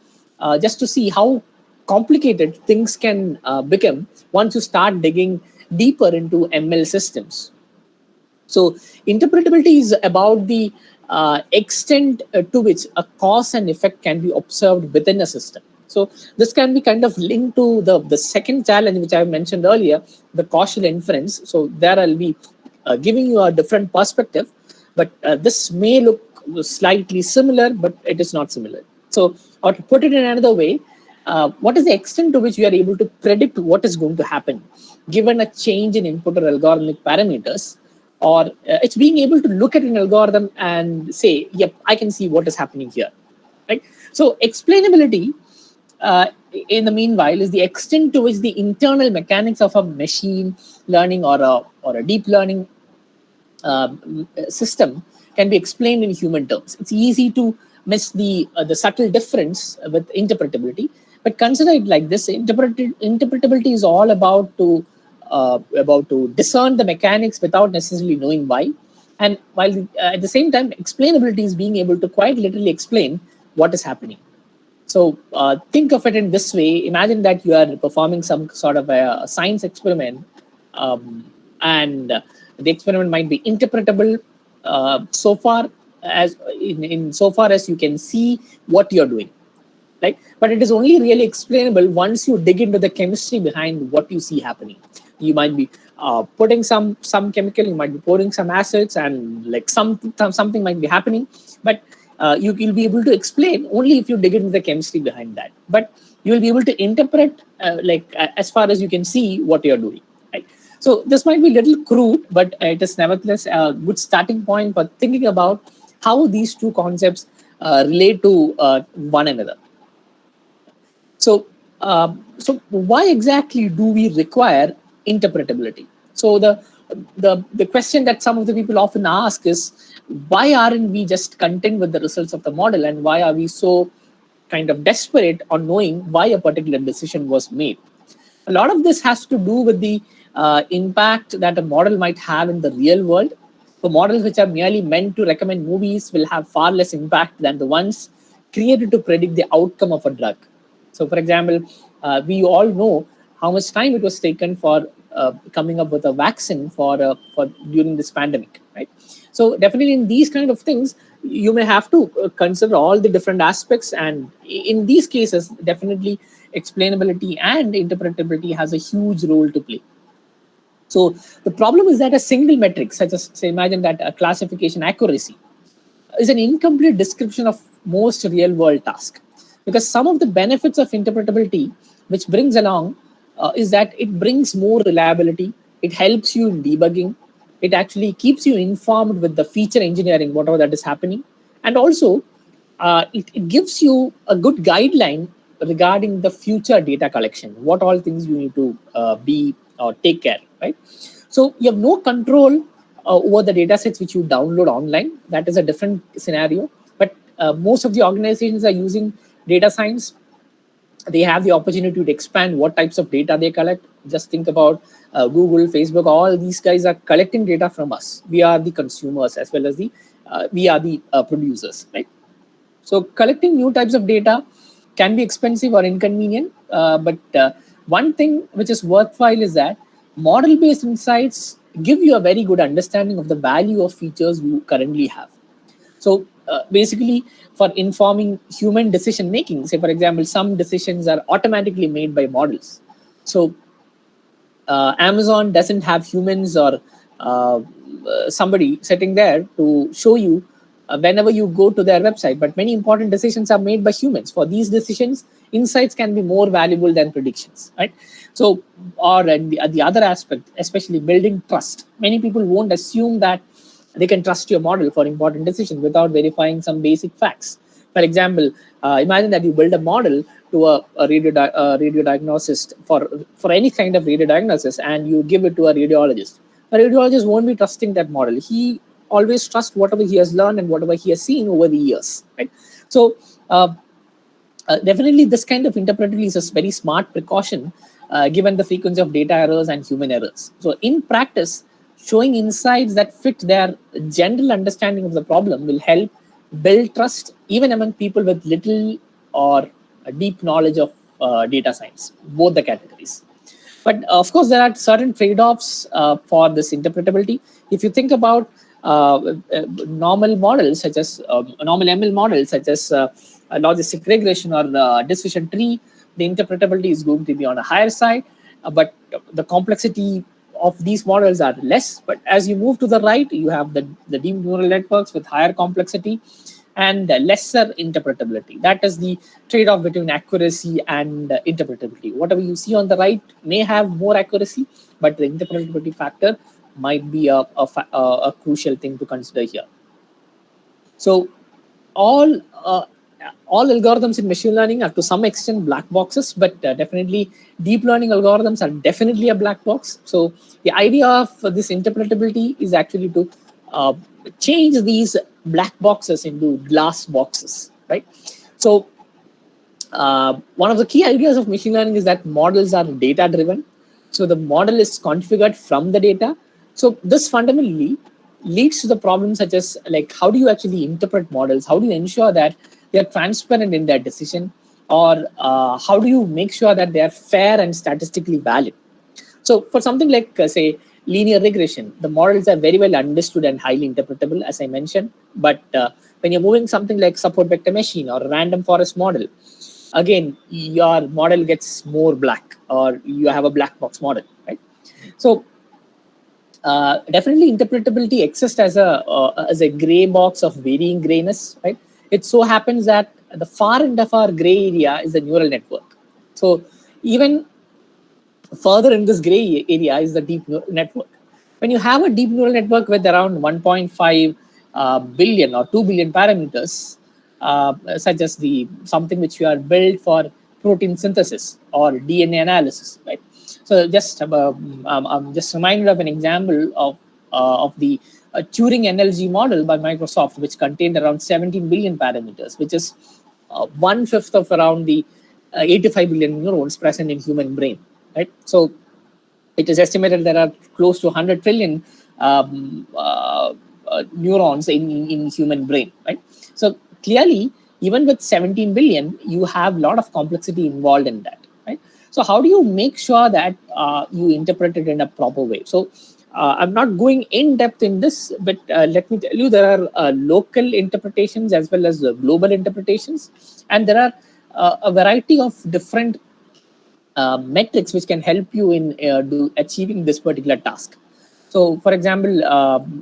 Speaker 1: just to see how complicated things can become once you start digging deeper into ML systems. So interpretability is about the extent to which a cause and effect can be observed within a system. So this can be kind of linked to the second challenge which I mentioned earlier, the causal inference. So there I'll be giving you a different perspective, but this may look slightly similar, but it is not similar. So, or to put it in another way, what is the extent to which we are able to predict what is going to happen given a change in input or algorithmic parameters, or it's being able to look at an algorithm and say, yep, I can see what is happening here, right? So explainability, in the meanwhile, is the extent to which the internal mechanics of a machine learning or a deep learning uh, system can be explained in human terms. It's easy to miss the subtle difference with interpretability, but consider it like this: interpretability is all about to discern the mechanics without necessarily knowing why, and while at the same time, explainability is being able to quite literally explain what is happening. So think of it in this way: imagine that you are performing some sort of a science experiment, and the experiment might be interpretable so far as in so far as you can see what you're doing, right? But it is only really explainable once you dig into the chemistry behind what you see happening. You might be putting some chemical, you might be pouring some acids, and like something might be happening, but you'll be able to explain only if you dig into the chemistry behind that. But you will be able to interpret as far as you can see what you're doing, right? So this might be a little crude, but it is nevertheless a good starting point for thinking about how these two concepts relate to one another. So, so why exactly do we require interpretability? So the question that some of the people often ask is, why aren't we just content with the results of the model, and why are we so kind of desperate on knowing why a particular decision was made? A lot of this has to do with the impact that a model might have in the real world. For models which are merely meant to recommend movies will have far less impact than the ones created to predict the outcome of a drug. So, for example, we all know how much time it was taken for coming up with a vaccine for during this pandemic, right? So, definitely in these kind of things, you may have to consider all the different aspects, and in these cases, definitely explainability and interpretability has a huge role to play. So the problem is that a single metric, such as, say, imagine that a classification accuracy, is an incomplete description of most real world tasks. Because some of the benefits of interpretability, which brings along, is that it brings more reliability, it helps you in debugging, it actually keeps you informed with the feature engineering, whatever that is happening. And also, it gives you a good guideline regarding the future data collection, what all things you need to be or take care, right? So you have no control over the data sets which you download online. That is a different scenario. But most of the organizations are using data science. They have the opportunity to expand what types of data they collect. Just think about Google, Facebook, all these guys are collecting data from us. We are the consumers as well as we are the producers, right? So collecting new types of data can be expensive or inconvenient, but one thing which is worthwhile is that model-based insights give you a very good understanding of the value of features you currently have. So basically, for informing human decision making, say for example, some decisions are automatically made by models. So Amazon doesn't have humans or somebody sitting there to show you whenever you go to their website, but many important decisions are made by humans. For these decisions, insights can be more valuable than predictions, right? So, or the other aspect, especially building trust. Many people won't assume that they can trust your model for important decisions without verifying some basic facts. For example, imagine that you build a model to a radio diagnosis for any kind of radio diagnosis, and you give it to a radiologist. A radiologist won't be trusting that model. He always trusts whatever he has learned and whatever he has seen over the years, right? So definitely this kind of interpretability is a very smart precaution given the frequency of data errors and human errors. So in practice, showing insights that fit their general understanding of the problem will help build trust even among people with little or a deep knowledge of data science, both the categories. But of course, there are certain trade-offs for this interpretability. If you think about normal models, such as normal ML models, such as logistic regression or decision tree, the interpretability is going to be on a higher side, but the complexity of these models are less. But as you move to the right, you have the deep neural networks with higher complexity and lesser interpretability. That is the trade-off between accuracy and interpretability. Whatever you see on the right may have more accuracy, but the interpretability factor might be a crucial thing to consider here. So all all algorithms in machine learning are to some extent black boxes, but definitely deep learning algorithms are definitely a black box. So the idea of this interpretability is actually to change these black boxes into glass boxes, right? So one of the key ideas of machine learning is that models are data driven. So the model is configured from the data. So this fundamentally leads to the problems such as, like, how do you actually interpret models? How do you ensure that they are transparent in their decision? Or how do you make sure that they are fair and statistically valid? So for something like, say, linear regression, the models are very well understood and highly interpretable, as I mentioned. But when you're moving something like support vector machine or a random forest model, again, your model gets more black, or you have a black box model, right? So definitely interpretability exists as a gray box of varying grayness, right? It so happens that the far end of our gray area is the neural network. So even further in this gray area is the deep network. When you have a deep neural network with around 1.5 billion or 2 billion parameters, such as the something which you are built for protein synthesis or DNA analysis, right? So I'm just reminded of an example of the Turing NLG model by Microsoft, which contained around 17 billion parameters, which is one fifth of around the 85 billion neurons present in human brain, right? So it is estimated there are close to 100 trillion neurons in human brain, right? So clearly, even with 17 billion, you have a lot of complexity involved in that, right? So how do you make sure that you interpret it in a proper way? So I'm not going in depth in this, but let me tell you, there are local interpretations as well as global interpretations, and there are a variety of different metrics which can help you in achieving this particular task. So, for example,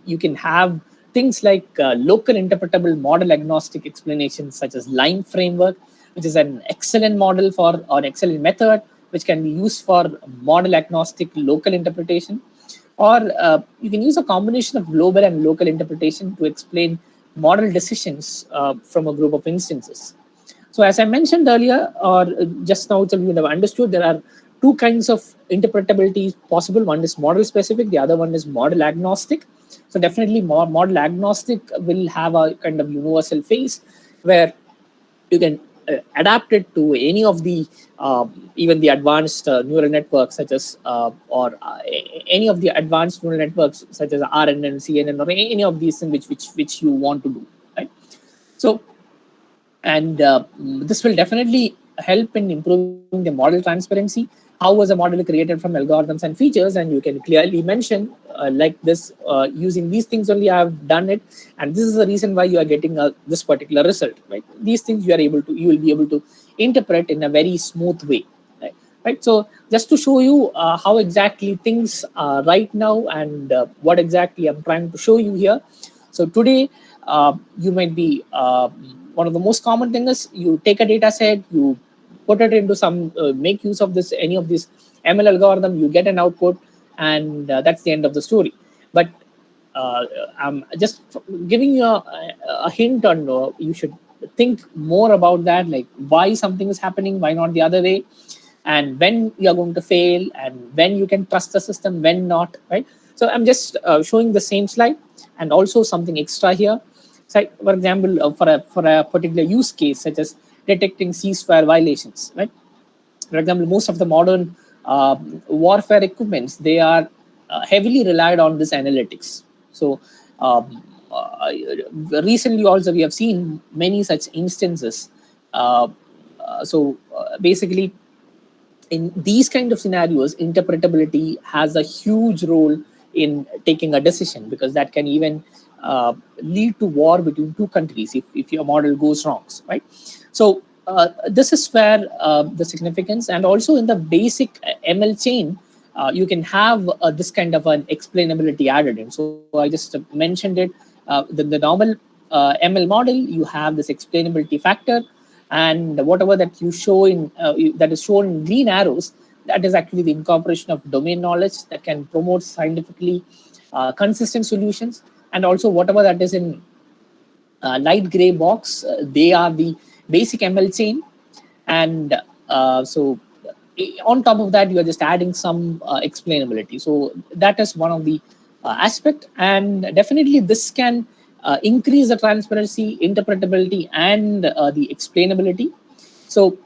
Speaker 1: you can have things like local interpretable model agnostic explanations, such as LIME framework, which is an excellent model for or excellent method which can be used for model agnostic local interpretation. Or you can use a combination of global and local interpretation to explain model decisions from a group of instances. So as I mentioned earlier, or just now, so you have understood, there are two kinds of interpretability possible. One is model specific, the other one is model agnostic. So definitely model agnostic will have a kind of universal phase where you can adapt it to any of the even the advanced neural networks, such as any of the advanced neural networks such as RNN, CNN, or any of these things which you want to do, right? So and this will definitely help in improving the model transparency. How was a model created from algorithms and features? And you can clearly mention like this, using these things only I've done it, and this is the reason why you are getting this particular result, right? These things you will be able to interpret in a very smooth way, right? So just to show you how exactly things are right now, and what exactly I'm trying to show you here. So today, you might be one of the most common things is you take a data set, you put it into some make use of this any of this ML algorithm, you get an output, and that's the end of the story. But I'm just giving you a hint on you should think more about that, like why something is happening, why not the other way, and when you are going to fail, and when you can trust the system, when not, right? So I'm just showing the same slide, and also something extra here. So, for example, for a particular use case, such as detecting ceasefire violations, right? For example, most of the modern warfare equipments, they are heavily relied on this analytics. So recently also we have seen many such instances. Basically, in these kind of scenarios, interpretability has a huge role in taking a decision, because that can even lead to war between two countries if your model goes wrong, right? So this is where the significance, and also in the basic ML chain, you can have this kind of an explainability added in. So I just mentioned it. The normal ML model, you have this explainability factor, and whatever that you show in that is shown in green arrows, that is actually the incorporation of domain knowledge that can promote scientifically consistent solutions. And also whatever that is in light gray box, they are the basic ML chain. And so on top of that, you are just adding some explainability. So that is one of the aspect, and definitely this can increase the transparency, interpretability, and the explainability. So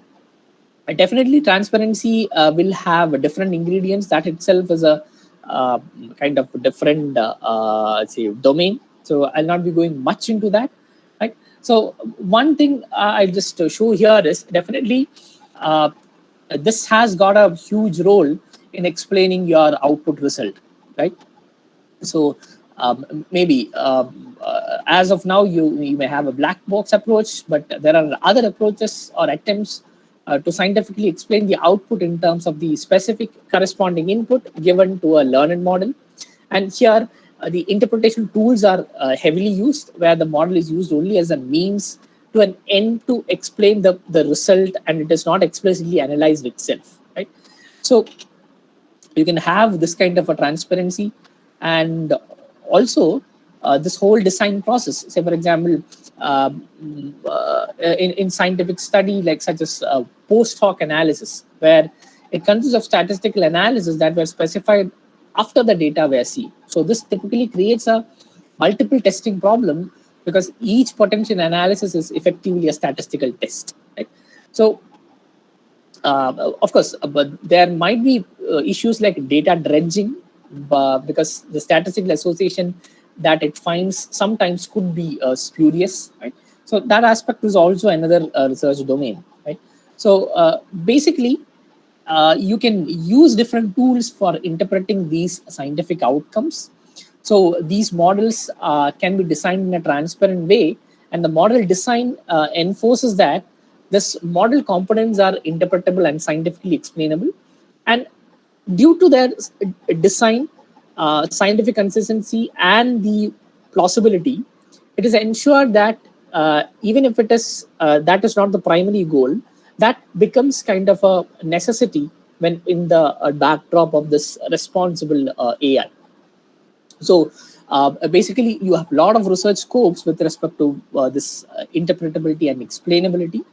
Speaker 1: definitely transparency will have different ingredients. That itself is a uh, kind of different say domain. So I'll not be going much into that, right? So one thing I just show here is definitely uh, this has got a huge role in explaining your output result, right? So maybe as of now, you may have a black box approach, but there are other approaches or attempts to scientifically explain the output in terms of the specific corresponding input given to a learned model. And here, the interpretation tools are heavily used, where the model is used only as a means to an end to explain the result, and it is not explicitly analyzed itself, right? So you can have this kind of a transparency, and also this whole design process. Say, for example, in scientific study, like such as post hoc analysis, where it consists of statistical analysis that were specified after the data were seen. So this typically creates a multiple testing problem, because each potential analysis is effectively a statistical test, right? So of course, but there might be issues like data dredging, because the statistical association that it finds sometimes could be spurious, right? So that aspect is also another research domain, right? So basically, you can use different tools for interpreting these scientific outcomes. So these models can be designed in a transparent way, and the model design enforces that this model components are interpretable and scientifically explainable. And due to their design, scientific consistency, and the plausibility, it is ensured that even if it is that is not the primary goal, that becomes kind of a necessity when in the backdrop of this responsible AI. So basically, you have a lot of research scopes with respect to this interpretability and explainability.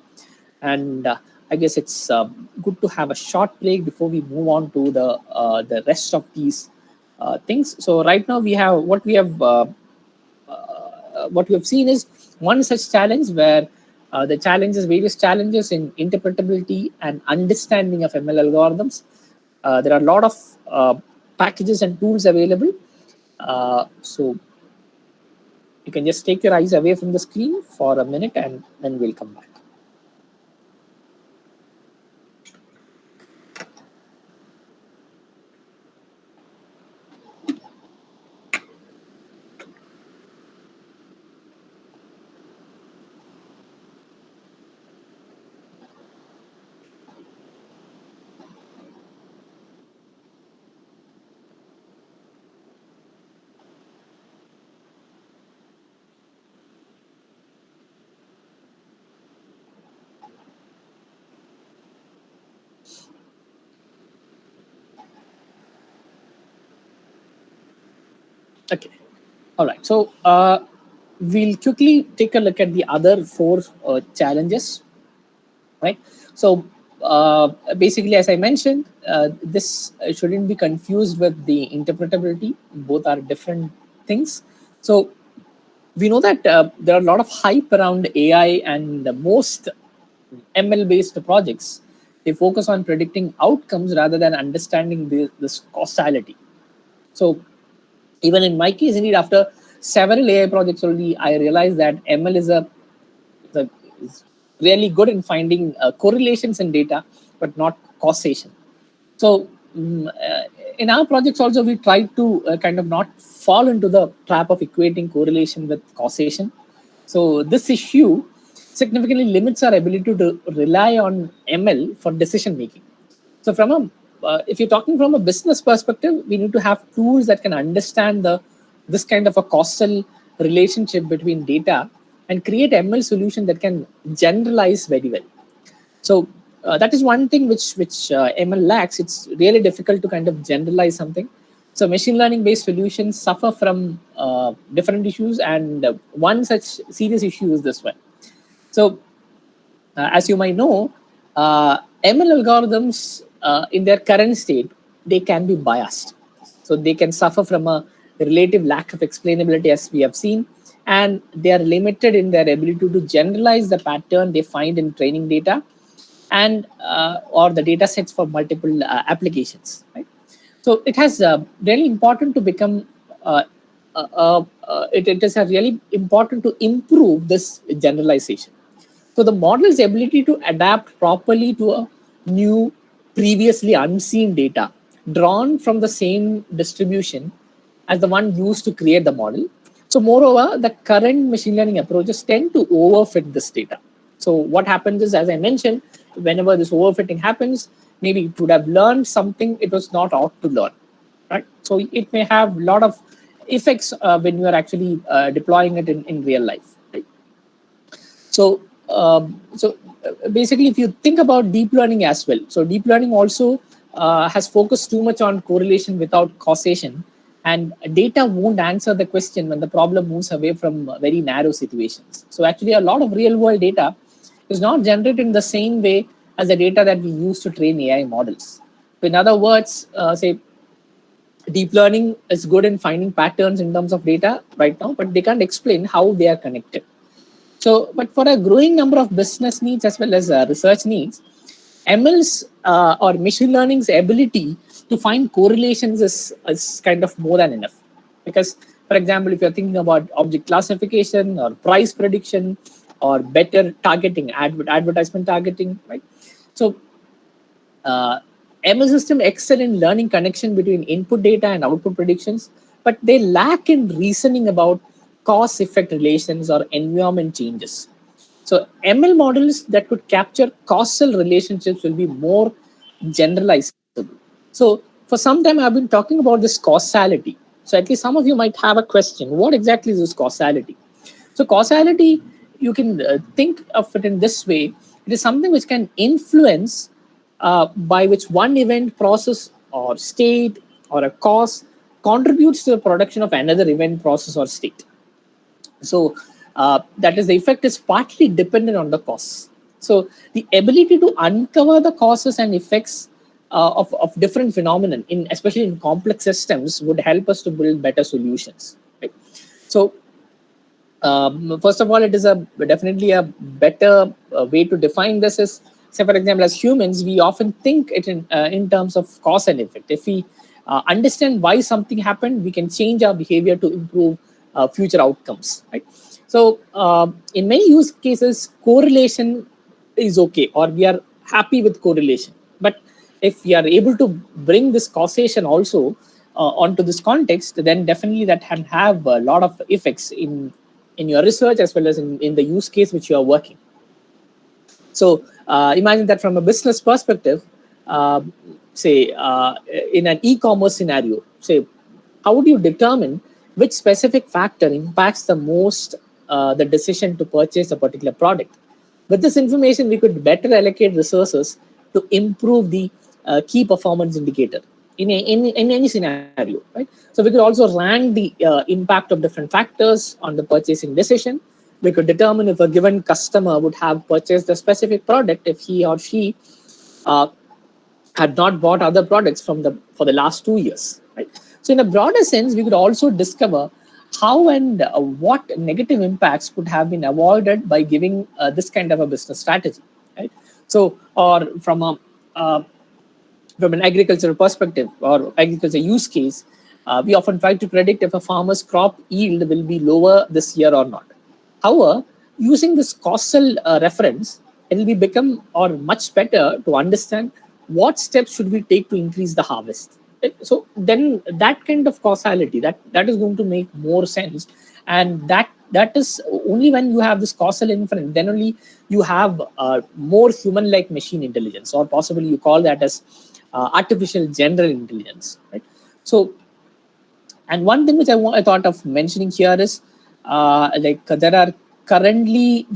Speaker 1: And I guess it's good to have a short break before we move on to the rest of these things. So right now we have what we have seen is one such challenge, where the challenges, various challenges in interpretability and understanding of ML algorithms. There are a lot of packages and tools available. So you can just take your eyes away from the screen for a minute, and then we'll come back. Okay. All right. So we'll quickly take a look at the other four challenges, right? So basically, as I mentioned, this shouldn't be confused with the interpretability. Both are different things. So we know that there are a lot of hype around AI, and the most ML-based projects, they focus on predicting outcomes rather than understanding this causality. So even in my case, indeed, after several AI projects already, I realized that ML is really good in finding correlations in data, but not causation. So in our projects also, we try to kind of not fall into the trap of equating correlation with causation. So this issue significantly limits our ability to rely on ML for decision making. So from a if you're talking from a business perspective, we need to have tools that can understand this kind of a causal relationship between data and create ML solution that can generalize very well. So that is one thing which ML lacks. It's really difficult to kind of generalize something. So machine learning based solutions suffer from different issues, and one such serious issue is this one. So as you might know, ML algorithms in their current state, they can be biased. So they can suffer from a relative lack of explainability, as we have seen, and they are limited in their ability to generalize the pattern they find in training data, and or the data sets for multiple applications. Right? So it has really important to become. It is a really important to improve this generalization. So the model's ability to adapt properly to a new, previously unseen data drawn from the same distribution as the one used to create the model. So moreover, the current machine learning approaches tend to overfit this data. So what happens is, as I mentioned, whenever this overfitting happens, maybe it would have learned something it was not ought to learn, right? So it may have a lot of effects when you are actually deploying it in real life, right? So, basically, if you think about deep learning as well, so deep learning also has focused too much on correlation without causation, and data won't answer the question when the problem moves away from very narrow situations. So, actually, a lot of real world data is not generated in the same way as the data that we use to train AI models. So, in other words, say deep learning is good in finding patterns in terms of data right now, but they can't explain how they are connected. So, but for a growing number of business needs as well as research needs, ML's or machine learning's ability to find correlations is kind of more than enough. Because, for example, if you're thinking about object classification or price prediction or better targeting, advertisement targeting, right? So, ML system excel in learning connection between input data and output predictions, but they lack in reasoning about cause effect relations or environment changes. So ML models that could capture causal relationships will be more generalizable. So for some time I've been talking about this causality. So at least some of you might have a question. What exactly is this causality? So causality, you can think of it in this way. It is something which can influence by which one event, process, or state, or a cause contributes to the production of another event, process, or state. So that is, the effect is partly dependent on the cause. So the ability to uncover the causes and effects of different phenomena, in especially in complex systems, would help us to build better solutions. Right? So first of all, it is a definitely a better way to define this is, say for example, as humans, we often think it in terms of cause and effect. If we understand why something happened, we can change our behavior to improve future outcomes, right? So in many use cases, correlation is okay, or we are happy with correlation. But if we are able to bring this causation also onto this context, then definitely that can have a lot of effects in your research as well as in the use case which you are working. So imagine that from a business perspective, uh, say in an e-commerce scenario, say how would you determine which specific factor impacts the most the decision to purchase a particular product? With this information, we could better allocate resources to improve the key performance indicator in any scenario, right? So we could also rank the impact of different factors on the purchasing decision. We could determine if a given customer would have purchased a specific product if he or she uh, had not bought other products for the last 2 years, right? So in a broader sense, we could also discover how and what negative impacts could have been avoided by giving this kind of a business strategy, right? So, or uh, from an agricultural perspective or agriculture use case, we often try to predict if a farmer's crop yield will be lower this year or not. However, using this causal reference, it will be become or much better to understand what steps should we take to increase the harvest. So then that kind of causality, that is going to make more sense, and that is only when you have this causal inference, then only you have more human-like machine intelligence, or possibly you call that as artificial general intelligence, right? So, and one thing which I thought of mentioning here is there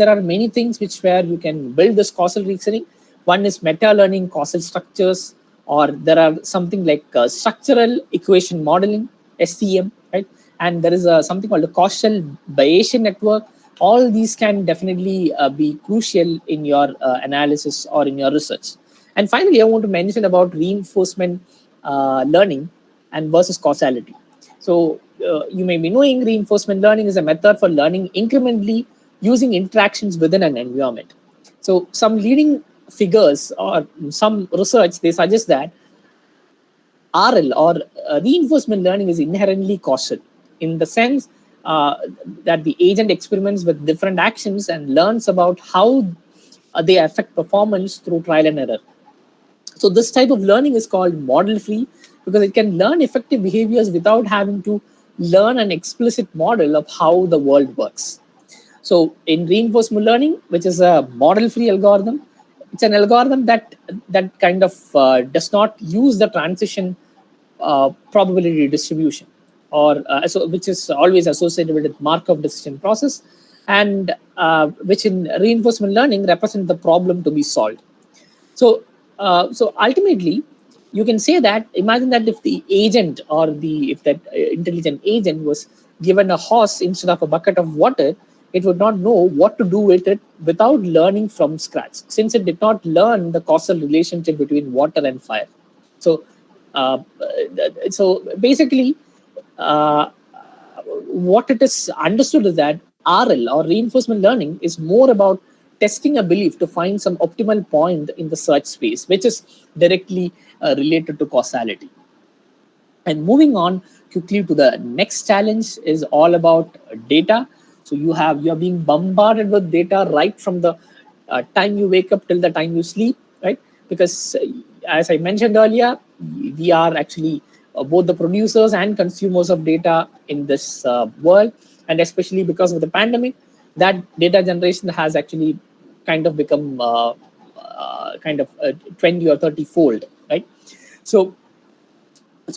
Speaker 1: are many things which where you can build this causal reasoning. One is meta learning causal structures, or there are something like structural equation modeling (SEM), right? And there is something called a causal Bayesian network. All these can definitely be crucial in your analysis or in your research. And finally, I want to mention about reinforcement learning and versus causality. So you may be knowing reinforcement learning is a method for learning incrementally using interactions within an environment. So some leading figures or some research, they suggest that RL, or reinforcement learning, is inherently causal in the sense uh, that the agent experiments with different actions and learns about how they affect performance through trial and error. So this type of learning is called model free because it can learn effective behaviors without having to learn an explicit model of how the world works. So in reinforcement learning, which is a model-free algorithm, it's an algorithm that kind of does not use the transition probability distribution, or so, which is always associated with Markov decision process, and which in reinforcement learning represent the problem to be solved. So ultimately, you can say that imagine that if the agent or the if that intelligent agent was given a horse instead of a bucket of water, it would not know what to do with it without learning from scratch, since it did not learn the causal relationship between water and fire. So, so basically, uh, what it is understood is that RL or reinforcement learning is more about testing a belief to find some optimal point in the search space, which is directly related to causality. And moving on quickly to the next challenge is all about data. So you're being bombarded with data right from the time you wake up till the time you sleep, right? Because as I mentioned earlier, we are actually both the producers and consumers of data in this world, and especially because of the pandemic, that data generation has actually kind of become kind of 20 or 30 fold, right? So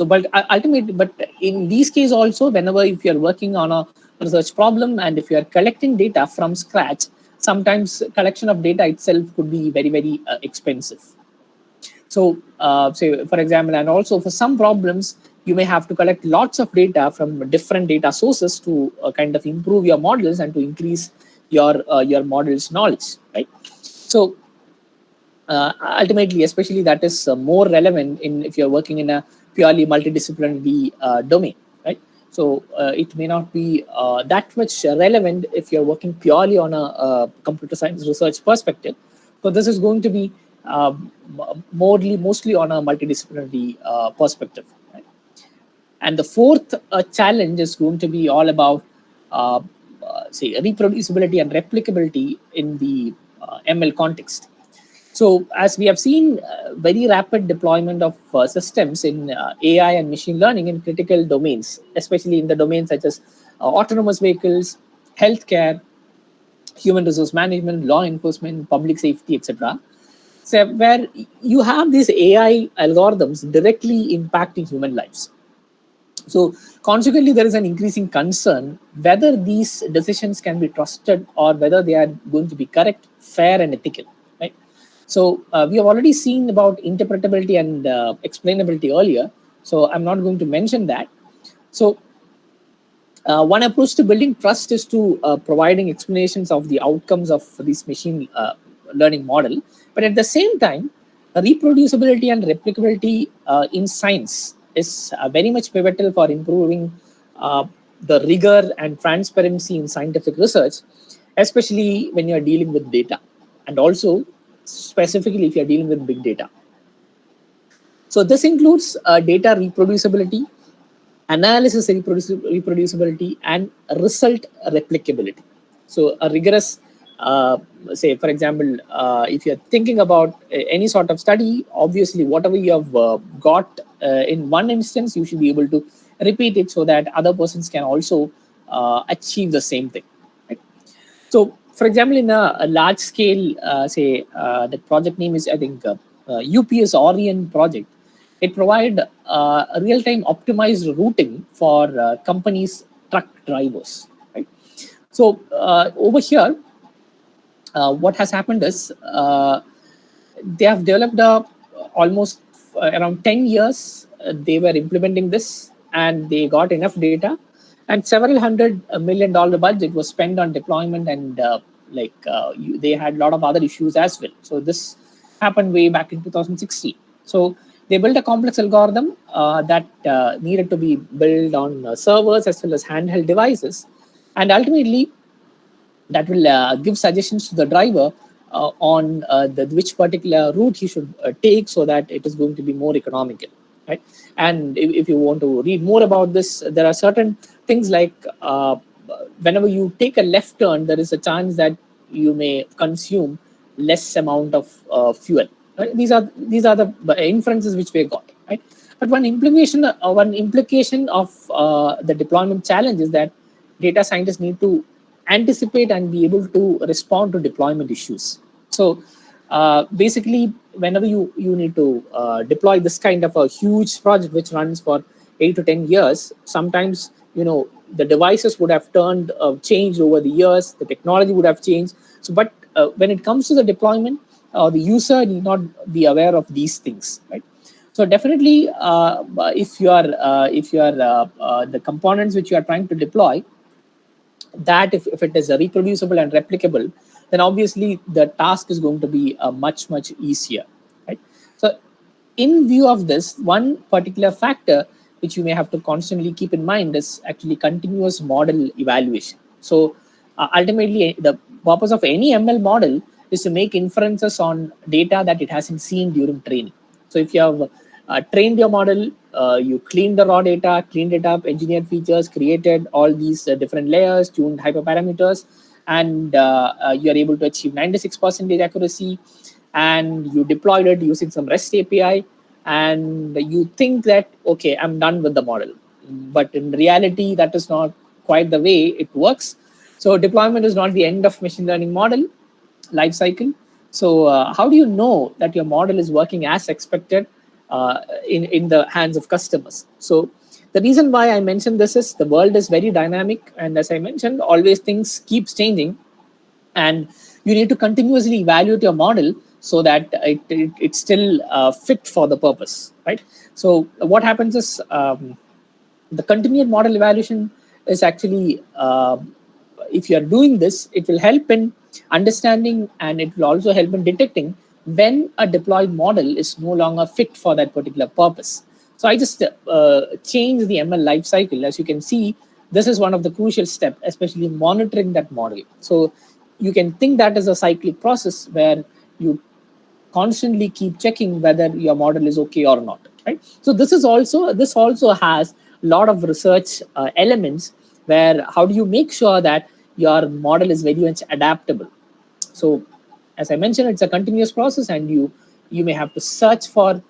Speaker 1: but ultimately, but in these cases also, whenever if you're working on a research problem and if you're collecting data from scratch, sometimes collection of data itself could be very expensive. So say for example, and also for some problems you may have to collect lots of data from different data sources to kind of improve your models and to increase your models knowledge, right? So ultimately, especially that is more relevant in if you're working in a purely multidisciplinary domain, right? So it may not be that much relevant if you're working purely on a computer science research perspective. So this is going to be mostly on a multidisciplinary perspective, right? And the fourth challenge is going to be all about say reproducibility and replicability in the ML context. So as we have seen, very rapid deployment of systems in AI and machine learning in critical domains, especially in the domains such as autonomous vehicles, healthcare, human resource management, law enforcement, public safety, etc. So where you have these AI algorithms directly impacting human lives. So consequently, there is an increasing concern whether these decisions can be trusted or whether they are going to be correct, fair, and ethical. Right. So we have already seen about interpretability and explainability earlier. So I'm not going to mention that. So one approach to building trust is to providing explanations of the outcomes of this machine learning model. But at the same time, reproducibility and replicability in science is very much pivotal for improving the rigor and transparency in scientific research, especially when you're dealing with data, and also specifically if you're dealing with big data. So this includes data reproducibility, analysis reproducibility, and result replicability. So a rigorous, say for example, if you're thinking about any sort of study, obviously whatever you have got in one instance, you should be able to repeat it so that other persons can also achieve the same thing. Right? So for example, in a large scale, say the project name is I think UPS Orion project. It provide real-time optimized routing for companies' truck drivers. Right. So over here, what has happened is they have developed almost around 10 years. They were implementing this, and they got enough data, and several $100 million budget was spent on deployment, and they had a lot of other issues as well. So this happened way back in 2016. So they built a complex algorithm that needed to be built on servers as well as handheld devices, and ultimately that will give suggestions to the driver on which particular route he should take so that it is going to be more economical, right? And if you want to read more about this, there are certain things like whenever you take a left turn, there is a chance that you may consume less amount of fuel, Right? These are the inferences which we got, right? But one implication of the deployment challenge is that data scientists need to anticipate and be able to respond to deployment issues. So basically, whenever you need to deploy this kind of a huge project which runs for 8 to 10 years, sometimes the devices would have changed over the years, the technology would have changed. So, but when it comes to the deployment, the user need not be aware of these things, right? So definitely, if you are the components which you are trying to deploy, that if it is reproducible and replicable, then obviously the task is going to be much easier, right? So in view of this, one particular factor which you may have to constantly keep in mind is actually continuous model evaluation. So ultimately, the purpose of any ML model is to make inferences on data that it hasn't seen during training. So if you have trained your model, you cleaned the raw data, cleaned it up, engineered features, created all these different layers, tuned hyperparameters, and you are able to achieve 96% accuracy, and you deployed it using some REST API, and you think that, okay, I'm done with the model. But in reality, that is not quite the way it works. So deployment is not the end of machine learning model life cycle. So how do you know that your model is working as expected in the hands of customers? So the reason why I mentioned this is the world is very dynamic, and as I mentioned, always things keeps changing, and you need to continuously evaluate your model so that it's still fit for the purpose, right? So what happens is the continued model evaluation is actually if you are doing this, it will help in understanding, and it will also help in detecting when a deployed model is no longer fit for that particular purpose. So I just changed the ML lifecycle. As you can see, this is one of the crucial steps, especially monitoring that model. So you can think that as a cyclic process where you constantly keep checking whether your model is okay or not, right? So this also has a lot of research elements, where how do you make sure that your model is very much adaptable. So as I mentioned, it's a continuous process, and you may have to search for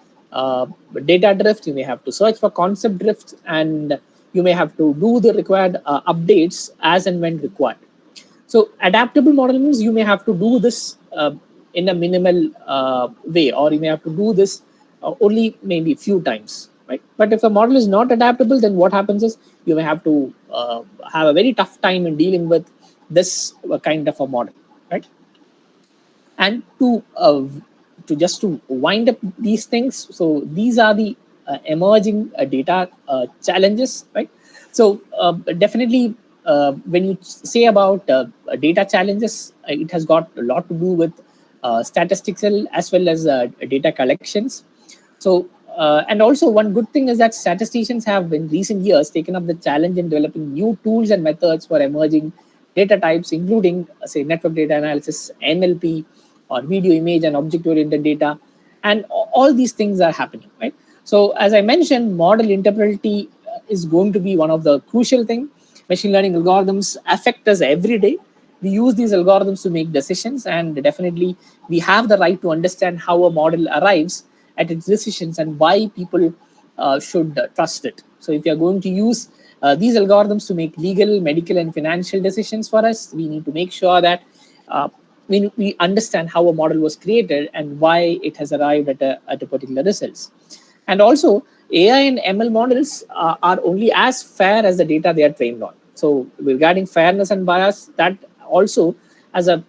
Speaker 1: data drift, you may have to search for concept drift, and you may have to do the required updates as and when required. So adaptable model means you may have to do this in a minimal way, or you may have to do this only maybe few times, right? But if a model is not adaptable, then what happens is you may have to have a very tough time in dealing with this kind of a model, right? And to just to wind up these things, so these are the emerging data challenges, right? So definitely when you say about data challenges, it has got a lot to do with statistical as well as data collections. So and also one good thing is that statisticians have in recent years taken up the challenge in developing new tools and methods for emerging data types, including say network data analysis, NLP, or video, image, and object-oriented data, and all these things are happening, right? So as I mentioned, model interpretability is going to be one of the crucial thing. Machine learning algorithms affect us every day. We use these algorithms to make decisions, and definitely we have the right to understand how a model arrives at its decisions and why people should trust it. So if you are going to use these algorithms to make legal, medical, and financial decisions for us, we need to make sure that we understand how a model was created and why it has arrived at a particular results. And also, AI and ML models are only as fair as the data they are trained on. So regarding fairness and bias, that also has a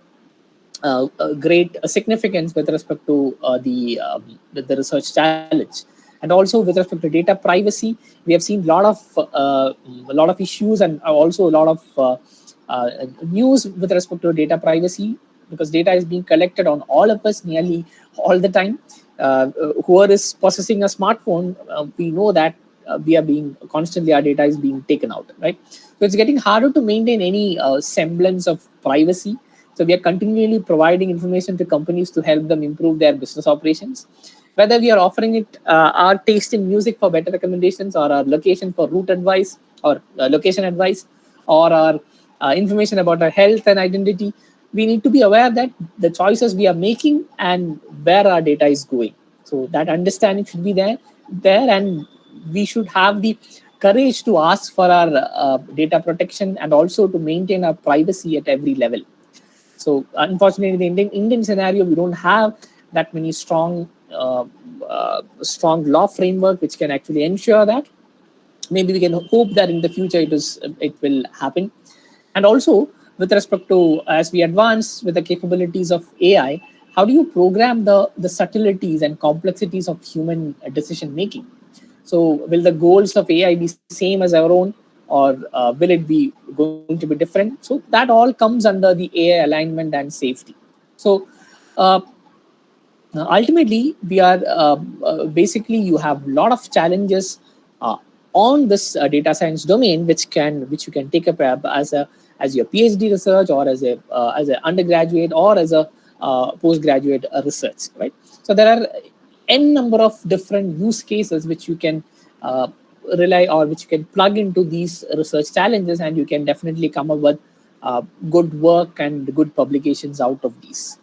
Speaker 1: great significance with respect to the research challenge. And also with respect to data privacy, we have seen a lot of issues, and also a lot of news with respect to data privacy, because data is being collected on all of us nearly all the time. Whoever is possessing a smartphone, we know that we are being constantly, our data is being taken out, right? So it's getting harder to maintain any semblance of privacy. So we are continually providing information to companies to help them improve their business operations. Whether we are offering it our taste in music for better recommendations, or our location for route advice, or location advice, or our information about our health and identity, we need to be aware that the choices we are making and where our data is going. So that understanding should be there, and we should have the courage to ask for our data protection and also to maintain our privacy at every level. So unfortunately, in the Indian scenario, we don't have that many strong law framework which can actually ensure that. Maybe we can hope that in the future it will happen. And also, with respect to, as we advance with the capabilities of AI, how do you program the subtleties and complexities of human decision making? So will the goals of AI be same as our own, or will it be going to be different? So that all comes under the AI alignment and safety. So uh, ultimately, we are basically, you have a lot of challenges uh, on this data science domain, which you can take up as your PhD research, or as an undergraduate, or as a postgraduate research, right? So there are n number of different use cases which you can uh, rely, or which you can plug into these research challenges, and you can definitely come up with good work and good publications out of these.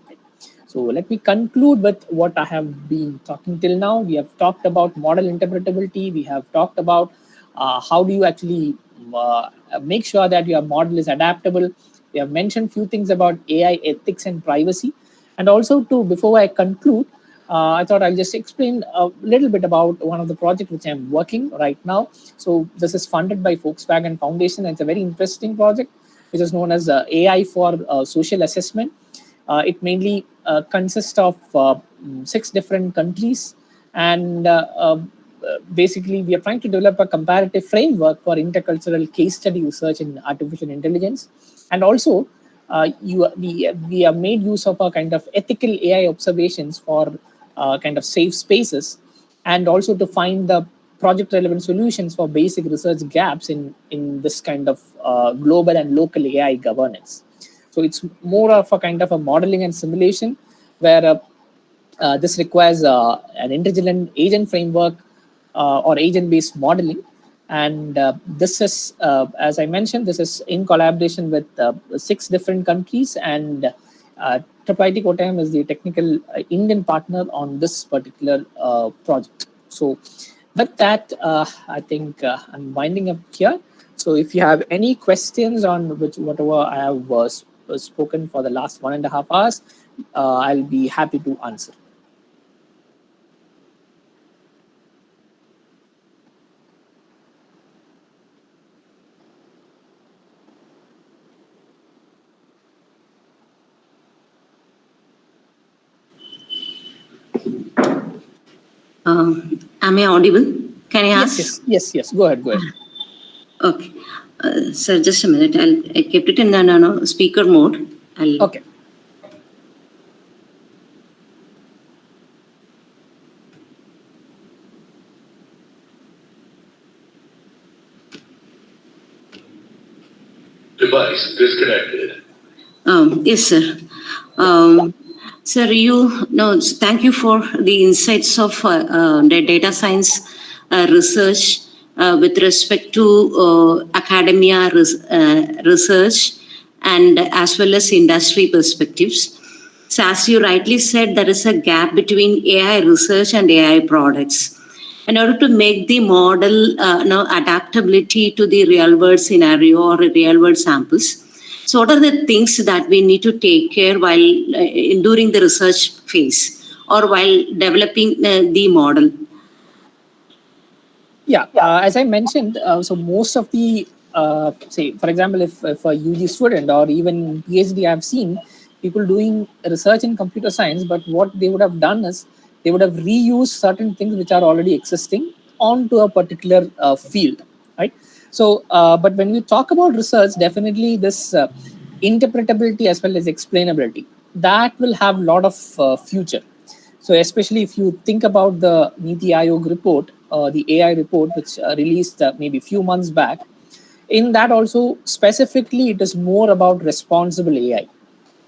Speaker 1: So let me conclude with what I have been talking till now. We have talked about model interpretability. We have talked about how do you actually make sure that your model is adaptable. We have mentioned few things about AI ethics and privacy. And also, before I conclude, I thought I'll just explain a little bit about one of the projects which I'm working right now. So this is funded by Volkswagen Foundation. And it's a very interesting project, which is known as AI for social assessment. It mainly consists of 6 different countries, and basically we are trying to develop a comparative framework for intercultural case study research in artificial intelligence. And also we have made use of a kind of ethical AI observations for kind of safe spaces, and also to find the project relevant solutions for basic research gaps in this kind of global and local AI governance. So it's more of a kind of a modeling and simulation, where this requires an intelligent agent framework or agent-based modeling. And this is, as I mentioned, this is in collaboration with 6 different countries, and IIIT Kottayam is the technical Indian partner on this particular project. So with that, I think I'm winding up here. So if you have any questions on whatever I have spoken for the last 1.5 hours, I'll be happy to answer.
Speaker 2: Am I audible? Can I ask?
Speaker 1: Yes. Go ahead.
Speaker 2: Okay. Sir, just a minute. I kept it in the speaker mode.
Speaker 1: Okay.
Speaker 3: Device disconnected.
Speaker 2: Yes, sir. Sir, thank you for the insights of the data science research with respect to academia research, and as well as industry perspectives. So as you rightly said, there is a gap between AI research and AI products. In order to make the model adaptability to the real world scenario or real world samples, so what are the things that we need to take care while during the research phase or while developing the model?
Speaker 1: Yeah, as I mentioned, so most of the, say, for example, if a UG student or even PhD, I've seen people doing research in computer science, but what they would have done is they would have reused certain things which are already existing onto a particular field, right? So, but when we talk about research, definitely this interpretability as well as explainability, that will have a lot of future. So especially if you think about the Niti Aayog report, the AI report, which released maybe a few months back, in that also specifically it is more about responsible AI.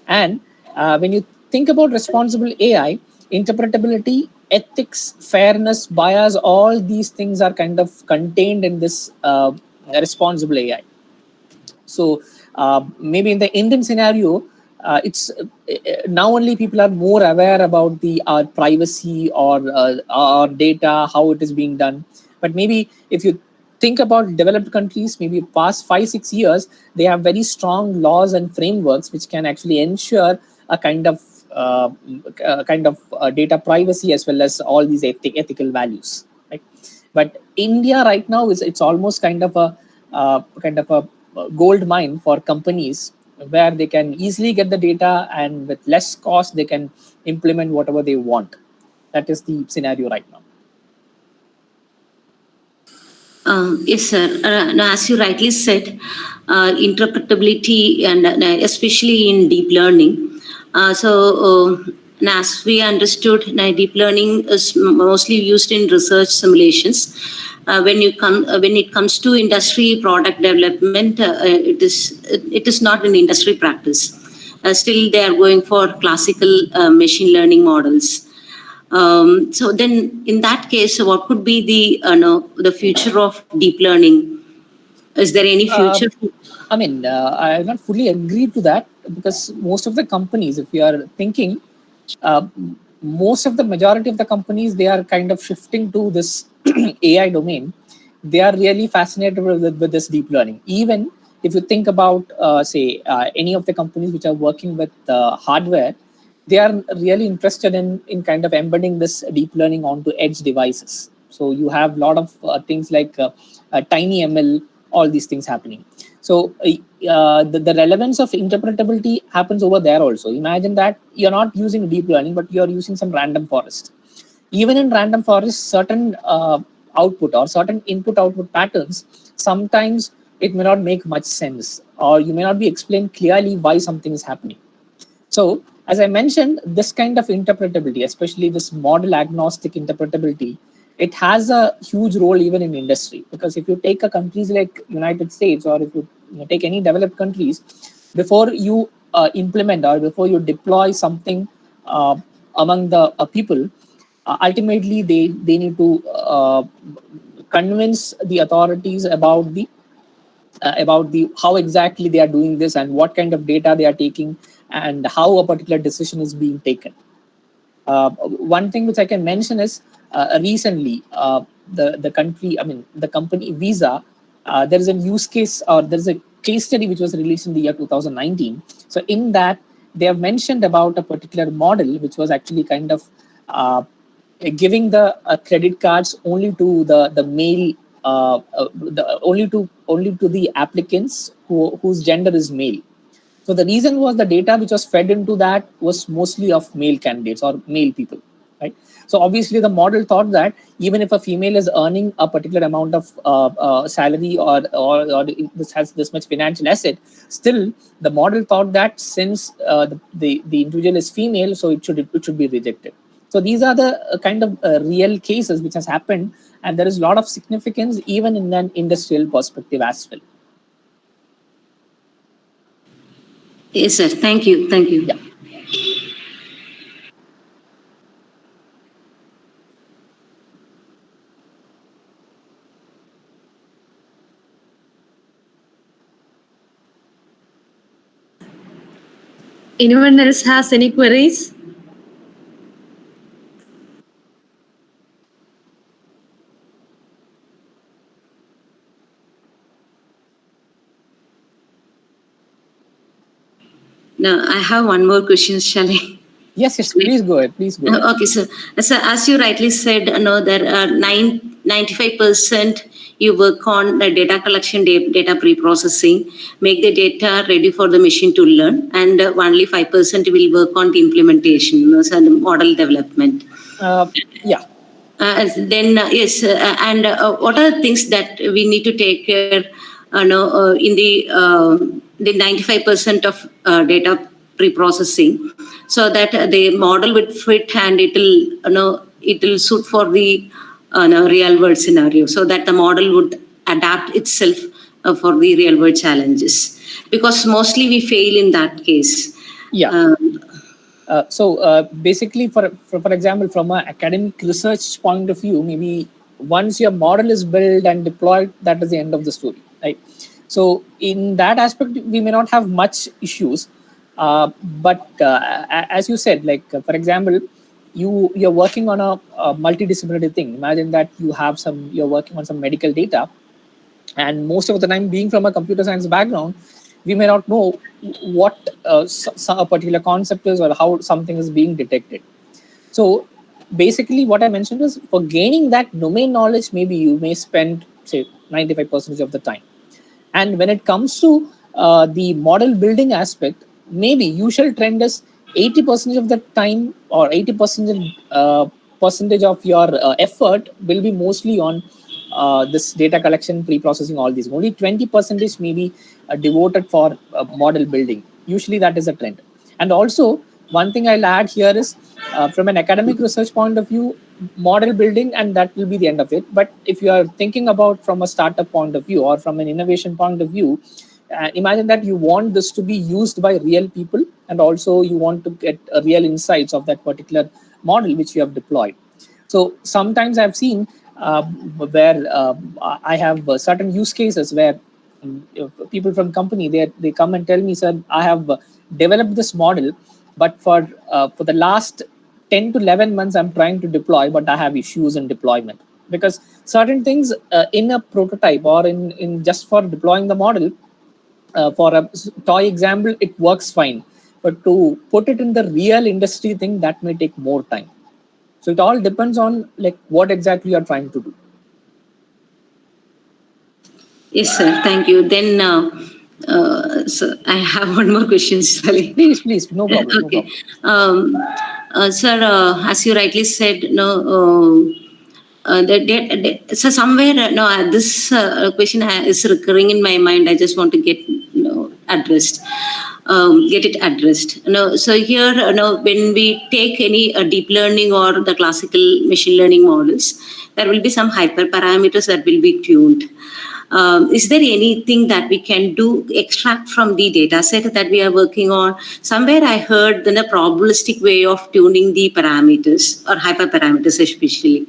Speaker 1: And when you think about responsible AI, interpretability, ethics, fairness, bias, all these things are kind of contained in this responsible AI. So maybe in the Indian scenario, it's now only people are more aware about the privacy or our data, how it is being done. But maybe if you think about developed countries, maybe past 5-6 years, they have very strong laws and frameworks which can actually ensure a kind of data privacy as well as all these ethical values. Right? But India right now it's almost kind of a gold mine for companies where they can easily get the data and with less cost they can implement whatever they want. That is the scenario right now.
Speaker 2: Yes, sir. Now, as you rightly said, interpretability and especially in deep learning. Now, as we understood, now deep learning is mostly used in research simulations. When it comes to industry product development, it is not an industry practice. Still, they are going for classical machine learning models. So then, in that case, what could be the future of deep learning? Is there any future?
Speaker 1: I not fully agree to that, because most of the companies, if you are thinking, most of the majority of the companies, they are kind of shifting to this AI domain. They are really fascinated with this deep learning. Even if you think about, any of the companies which are working with hardware, they are really interested in kind of embedding this deep learning onto edge devices. So you have a lot of things like tiny ML, all these things happening. So the relevance of interpretability happens over there also. Imagine that you're not using deep learning, but you're using some random forest. Even in random forest, certain output or certain input-output patterns, sometimes it may not make much sense, or you may not be explained clearly why something is happening. So, as I mentioned, this kind of interpretability, especially this model agnostic interpretability, it has a huge role even in industry. Because if you take a countries like United States, or if you take any developed countries, before you implement or before you deploy something among the people, ultimately they need to convince the authorities about the how exactly they are doing this and what kind of data they are taking and how a particular decision is being taken. One thing which I can mention is recently the company Visa, there is a use case, or there is a case study which was released in the year 2019. So in that, they have mentioned about a particular model which was actually kind of giving the credit cards only to the male, only to the applicants whose gender is male. So the reason was the data which was fed into that was mostly of male candidates or male people, right? So obviously the model thought that even if a female is earning a particular amount of salary, or this has this much financial asset, still the model thought that since the individual is female, so it should be rejected. So these are the kind of real cases which has happened, and there is a lot of significance even in an industrial perspective as well.
Speaker 2: Yes, sir. Thank you. Thank you.
Speaker 1: Yeah.
Speaker 4: Anyone else has any queries?
Speaker 2: Now, I have one more question, shall I?
Speaker 1: Yes, please go ahead. Please go ahead.
Speaker 2: Okay, sir. So, as you rightly said, there are 95% you work on the data collection, data pre-processing, make the data ready for the machine to learn, and only 5% will work on the implementation, so the model development.
Speaker 1: Yeah.
Speaker 2: Then yes, and what are the things that we need to take care? In the 95% of data pre-processing, so that the model would fit and it'll suit for the real world scenario, so that the model would adapt itself for the real world challenges. Because mostly we fail in that case.
Speaker 1: Yeah. Basically, for example, from an academic research point of view, maybe once your model is built and deployed, that is the end of the story, right? So in that aspect, we may not have much issues. But as you said, like for example, you're working on a multidisciplinary thing. Imagine that you're working on some medical data, and most of the time, being from a computer science background, we may not know what a particular concept is or how something is being detected. So basically, what I mentioned is, for gaining that domain knowledge, maybe you may spend, say, 95% of the time. And when it comes to the model building aspect, maybe usual trend is 80% of the time, or 80% percentage of your effort will be mostly on this data collection, pre-processing, all these. Only 20% may be devoted for model building. Usually that is a trend. And also, one thing I'll add here is, from an academic research point of view, model building, and that will be the end of it. But if you are thinking about from a startup point of view or from an innovation point of view, imagine that you want this to be used by real people, and also you want to get real insights of that particular model which you have deployed. So sometimes I've seen where I have certain use cases where people from company, they come and tell me, sir, I have developed this model, but for the last 10 to 11 months I'm trying to deploy, but I have issues in deployment, because certain things in a prototype or in just for deploying the model, for a toy example, it works fine, but to put it in the real industry thing, that may take more time. So it all depends on like what exactly you're trying to do.
Speaker 2: Yes, sir. Thank you. Then, so I have one more question, Sally.
Speaker 1: Please, no problem.
Speaker 2: Okay. Sir, as you rightly said, so somewhere, this question is recurring in my mind. I just want to get addressed. Get it addressed. So here, when we take any deep learning or the classical machine learning models, there will be some hyperparameters that will be tuned. Is there anything that we can do, extract from the data set that we are working on? Somewhere I heard then a probabilistic way of tuning the parameters or hyperparameters especially.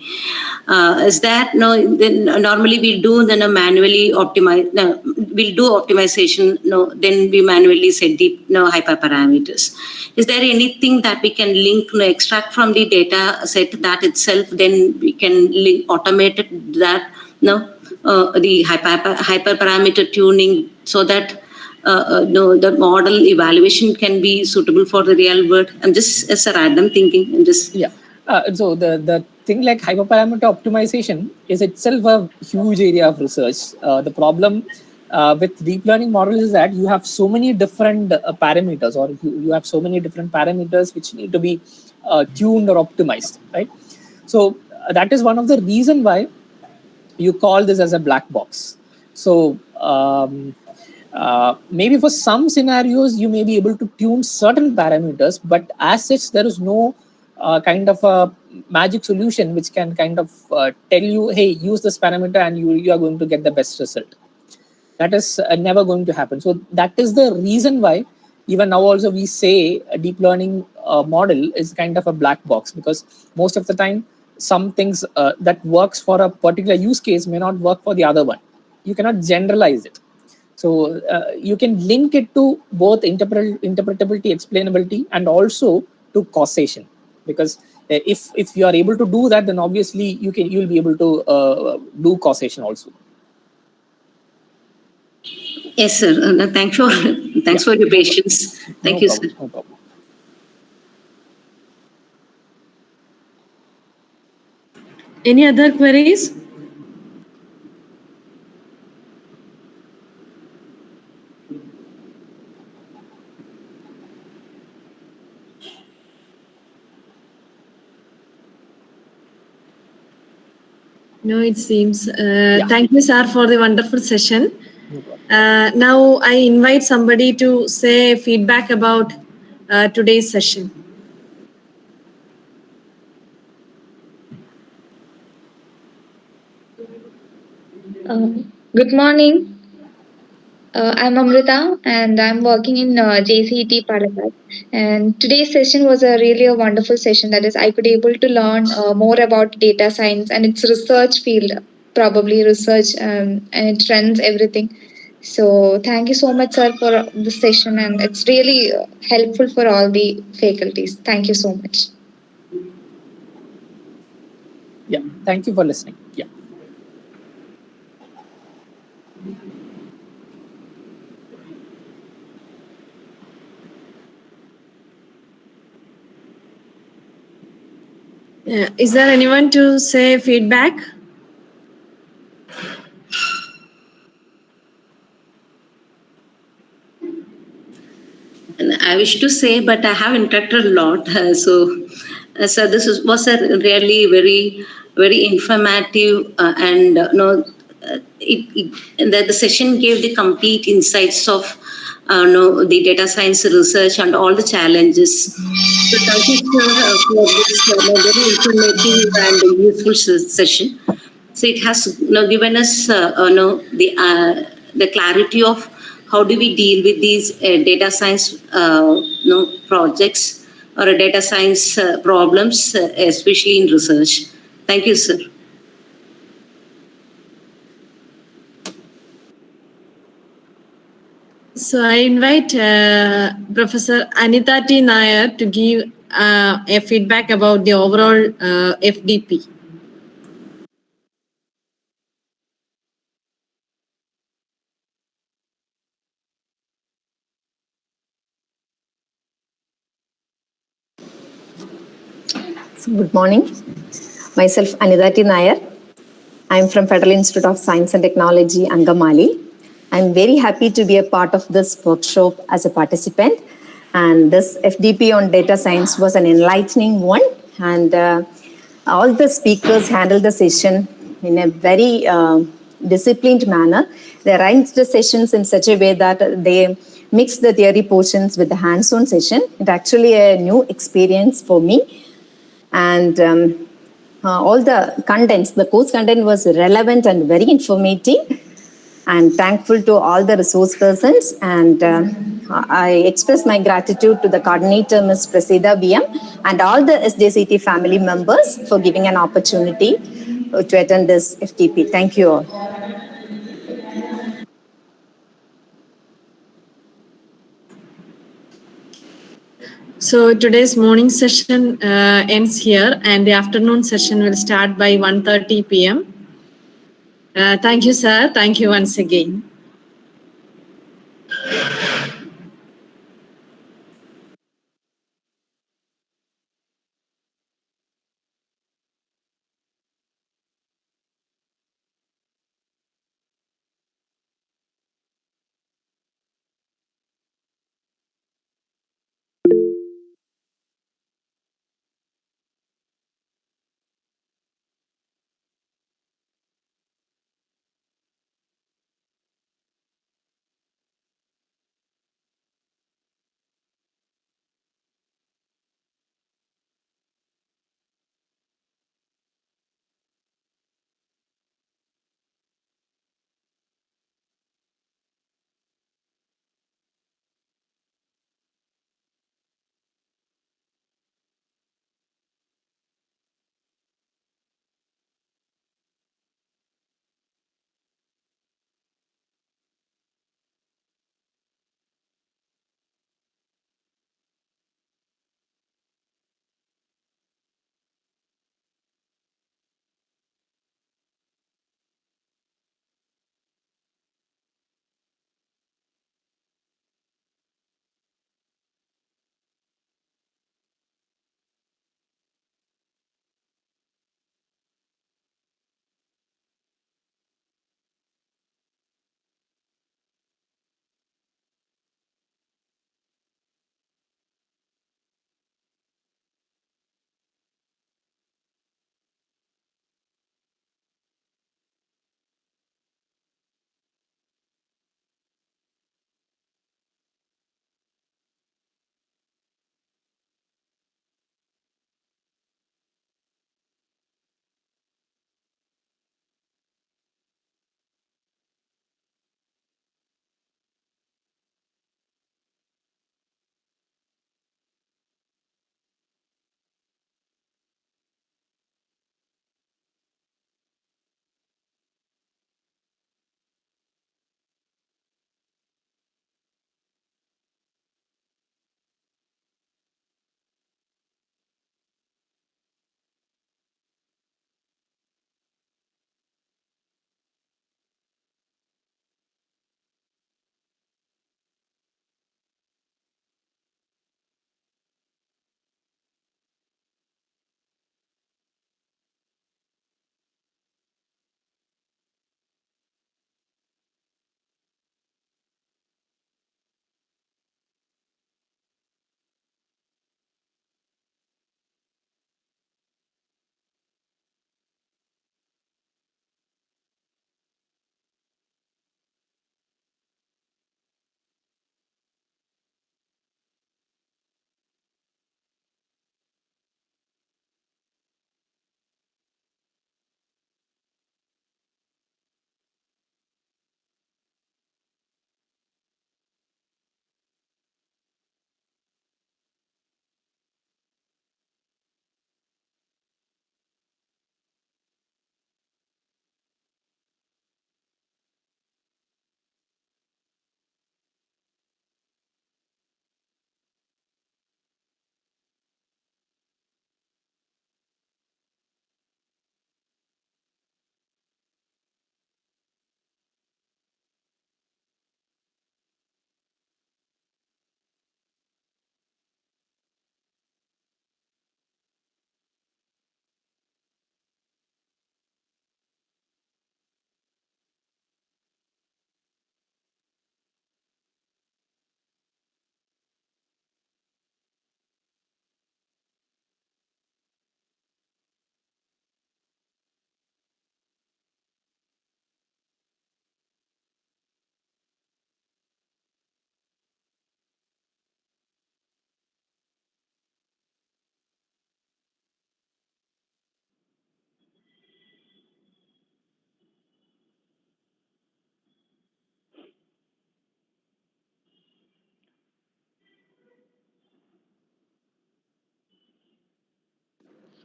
Speaker 2: Is that, then normally we'll do then a manually optimize, we'll do optimization, then we manually set the hyperparameters. Is there anything that we can link, extract from the data set that itself, then we can link, automate it, that, the hyperparameter tuning, so that the model evaluation can be suitable for the real world? I'm just as a random thinking. I'm just
Speaker 1: so the thing like hyperparameter optimization is itself a huge area of research. The problem with deep learning models is that you have so many different parameters, or you have so many different parameters which need to be tuned or optimized, right? So that is one of the reason why you call this as a black box. So maybe for some scenarios you may be able to tune certain parameters, but as such there is no kind of a magic solution which can kind of tell you, hey, use this parameter and you are going to get the best result. That is never going to happen. So that is the reason why even now also we say a deep learning model is kind of a black box, because most of the time some things that works for a particular use case may not work for the other one. You cannot generalize it. So you can link it to both interpretability, explainability, and also to causation. Because if you are able to do that, then obviously you'll be able to do causation also.
Speaker 2: Yes, sir. Thanks for your patience. Thank you, sir.
Speaker 1: No problem.
Speaker 4: Any other queries? No, it seems. Thank you, sir, for the wonderful session. Now I invite somebody to say feedback about today's session.
Speaker 5: Good morning. I'm Amrita and I'm working in JCET Palakkad. And today's session was really a wonderful session. That is, I could able to learn more about data science and its research field, probably research and it trends everything. So thank you so much, sir, for the session, and it's really helpful for all the faculties. Thank you so much.
Speaker 1: Yeah, thank you for listening. Yeah.
Speaker 4: Is there anyone to say feedback?
Speaker 2: And I wish to say, but I have interacted a lot. So this was a really very informative the session gave the complete insights of the data science research and all the challenges. So thank you, sir, for this very informative and useful session. So it has given us the clarity of how do we deal with these data science projects or data science problems, especially in research. Thank you, sir.
Speaker 4: So I invite Professor Anita T. Nair to give a feedback about the overall FDP.
Speaker 6: So good morning. Myself Anidati Nair. I am from Federal Institute of Science and Technology, Angamali. I am very happy to be a part of this workshop as a participant. And this FDP on data science was an enlightening one. And all the speakers handled the session in a very disciplined manner. They arranged the sessions in such a way that they mixed the theory portions with the hands-on session. It's actually a new experience for me. And all the contents, the course content was relevant and very informative. And thankful to all the resource persons. And I express my gratitude to the coordinator, Ms. Prasida BM, and all the SJCT family members for giving an opportunity to attend this FTP. Thank you all.
Speaker 4: So today's morning session ends here, and the afternoon session will start by 1:30 p.m. Thank you, sir. Thank you once again.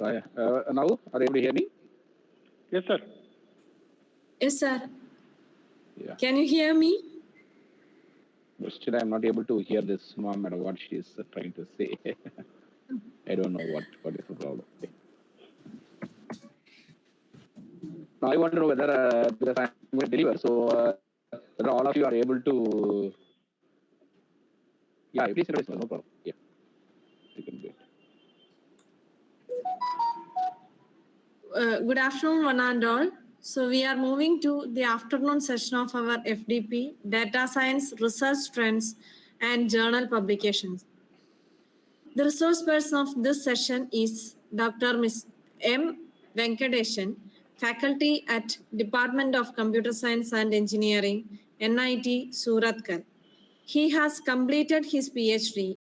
Speaker 7: Now, are you able to hear me?
Speaker 3: Yes, sir.
Speaker 4: Yes, sir.
Speaker 7: Yeah.
Speaker 4: Can you hear me?
Speaker 7: But still, I'm not able to hear this madam, what she is trying to say. I don't know what is the problem. Now, I want to know whether, because I'm going to deliver, so whether all of you are able to. Yeah, please introduce, no problem. Yeah, you can do it.
Speaker 4: Good afternoon, one and all. So we are moving to the afternoon session of our FDP, Data Science Research Trends and Journal Publications. The resource person of this session is Dr. Ms. M. Venkatesan, faculty at Department of Computer Science and Engineering, NIT Surathkal. He has completed his PhD